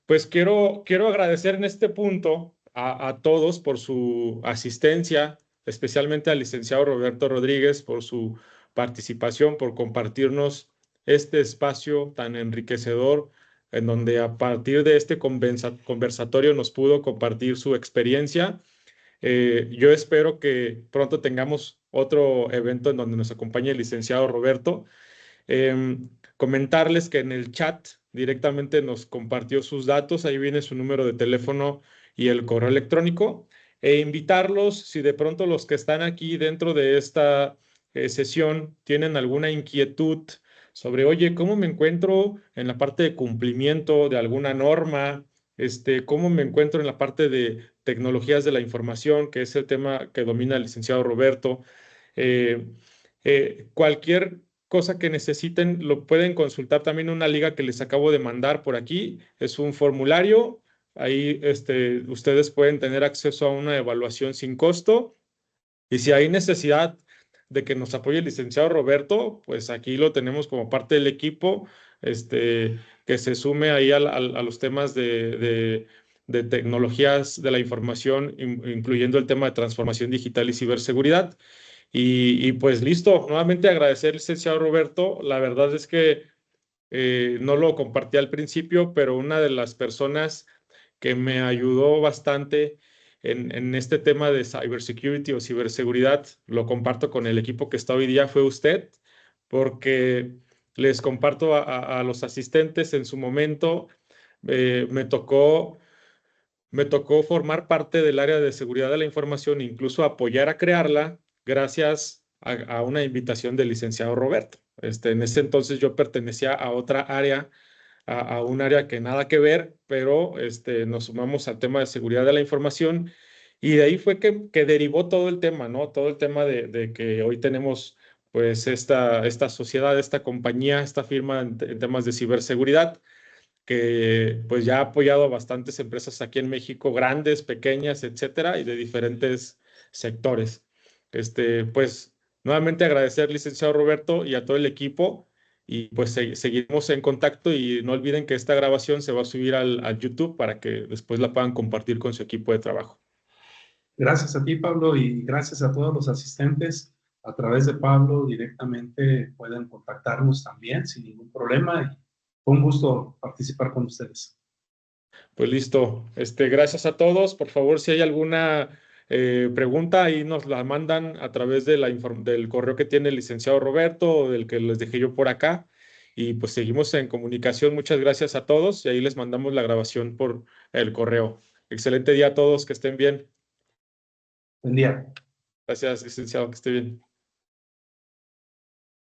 Pues quiero agradecer en este punto a todos por su asistencia, especialmente al licenciado Roberto Rodríguez por su participación, por compartirnos este espacio tan enriquecedor en donde a partir de este conversatorio nos pudo compartir su experiencia. Yo espero que pronto tengamos otro evento en donde nos acompañe el licenciado Roberto. Comentarles que en el chat directamente nos compartió sus datos, ahí viene su número de teléfono y el correo electrónico, e invitarlos, si de pronto los que están aquí dentro de esta sesión tienen alguna inquietud sobre, oye, ¿cómo me encuentro en la parte de cumplimiento de alguna norma? ¿Cómo me encuentro en la parte de tecnologías de la información, que es el tema que domina el licenciado Roberto? Cualquier cosa que necesiten, lo pueden consultar también en una liga que les acabo de mandar por aquí. Es un formulario. Ahí ustedes pueden tener acceso a una evaluación sin costo. Y si hay necesidad de que nos apoye el licenciado Roberto, pues aquí lo tenemos como parte del equipo, que se sume ahí a los temas de tecnologías de la información, incluyendo el tema de transformación digital y ciberseguridad. Y pues listo, nuevamente agradecer, licenciado Roberto. La verdad es que no lo compartí al principio, pero una de las personas que me ayudó bastante en este tema de cybersecurity o ciberseguridad, lo comparto con el equipo que está hoy día, fue usted, porque les comparto a los asistentes en su momento, me tocó formar parte del área de seguridad de la información, incluso apoyar a crearla gracias a una invitación del licenciado Roberto. En ese entonces yo pertenecía a otra área, a un área que nada que ver, pero nos sumamos al tema de seguridad de la información y de ahí fue que derivó todo el tema, ¿no? Todo el tema de que hoy tenemos pues esta sociedad, esta compañía, esta firma en temas de ciberseguridad que pues ya ha apoyado a bastantes empresas aquí en México, grandes, pequeñas, etcétera, y de diferentes sectores. Pues nuevamente agradecer, licenciado Roberto, y a todo el equipo, y pues seguimos en contacto y no olviden que esta grabación se va a subir al YouTube para que después la puedan compartir con su equipo de trabajo. Gracias a ti, Pablo, y gracias a todos los asistentes. A través de Pablo directamente pueden contactarnos también sin ningún problema. Y fue un gusto participar con ustedes. Pues listo. Gracias a todos. Por favor, si hay alguna pregunta, ahí nos la mandan a través de del correo que tiene el licenciado Roberto o del que les dejé yo por acá. Y pues seguimos en comunicación. Muchas gracias a todos y ahí les mandamos la grabación por el correo. Excelente día a todos. Que estén bien. Buen día. Gracias, licenciado. Que esté bien.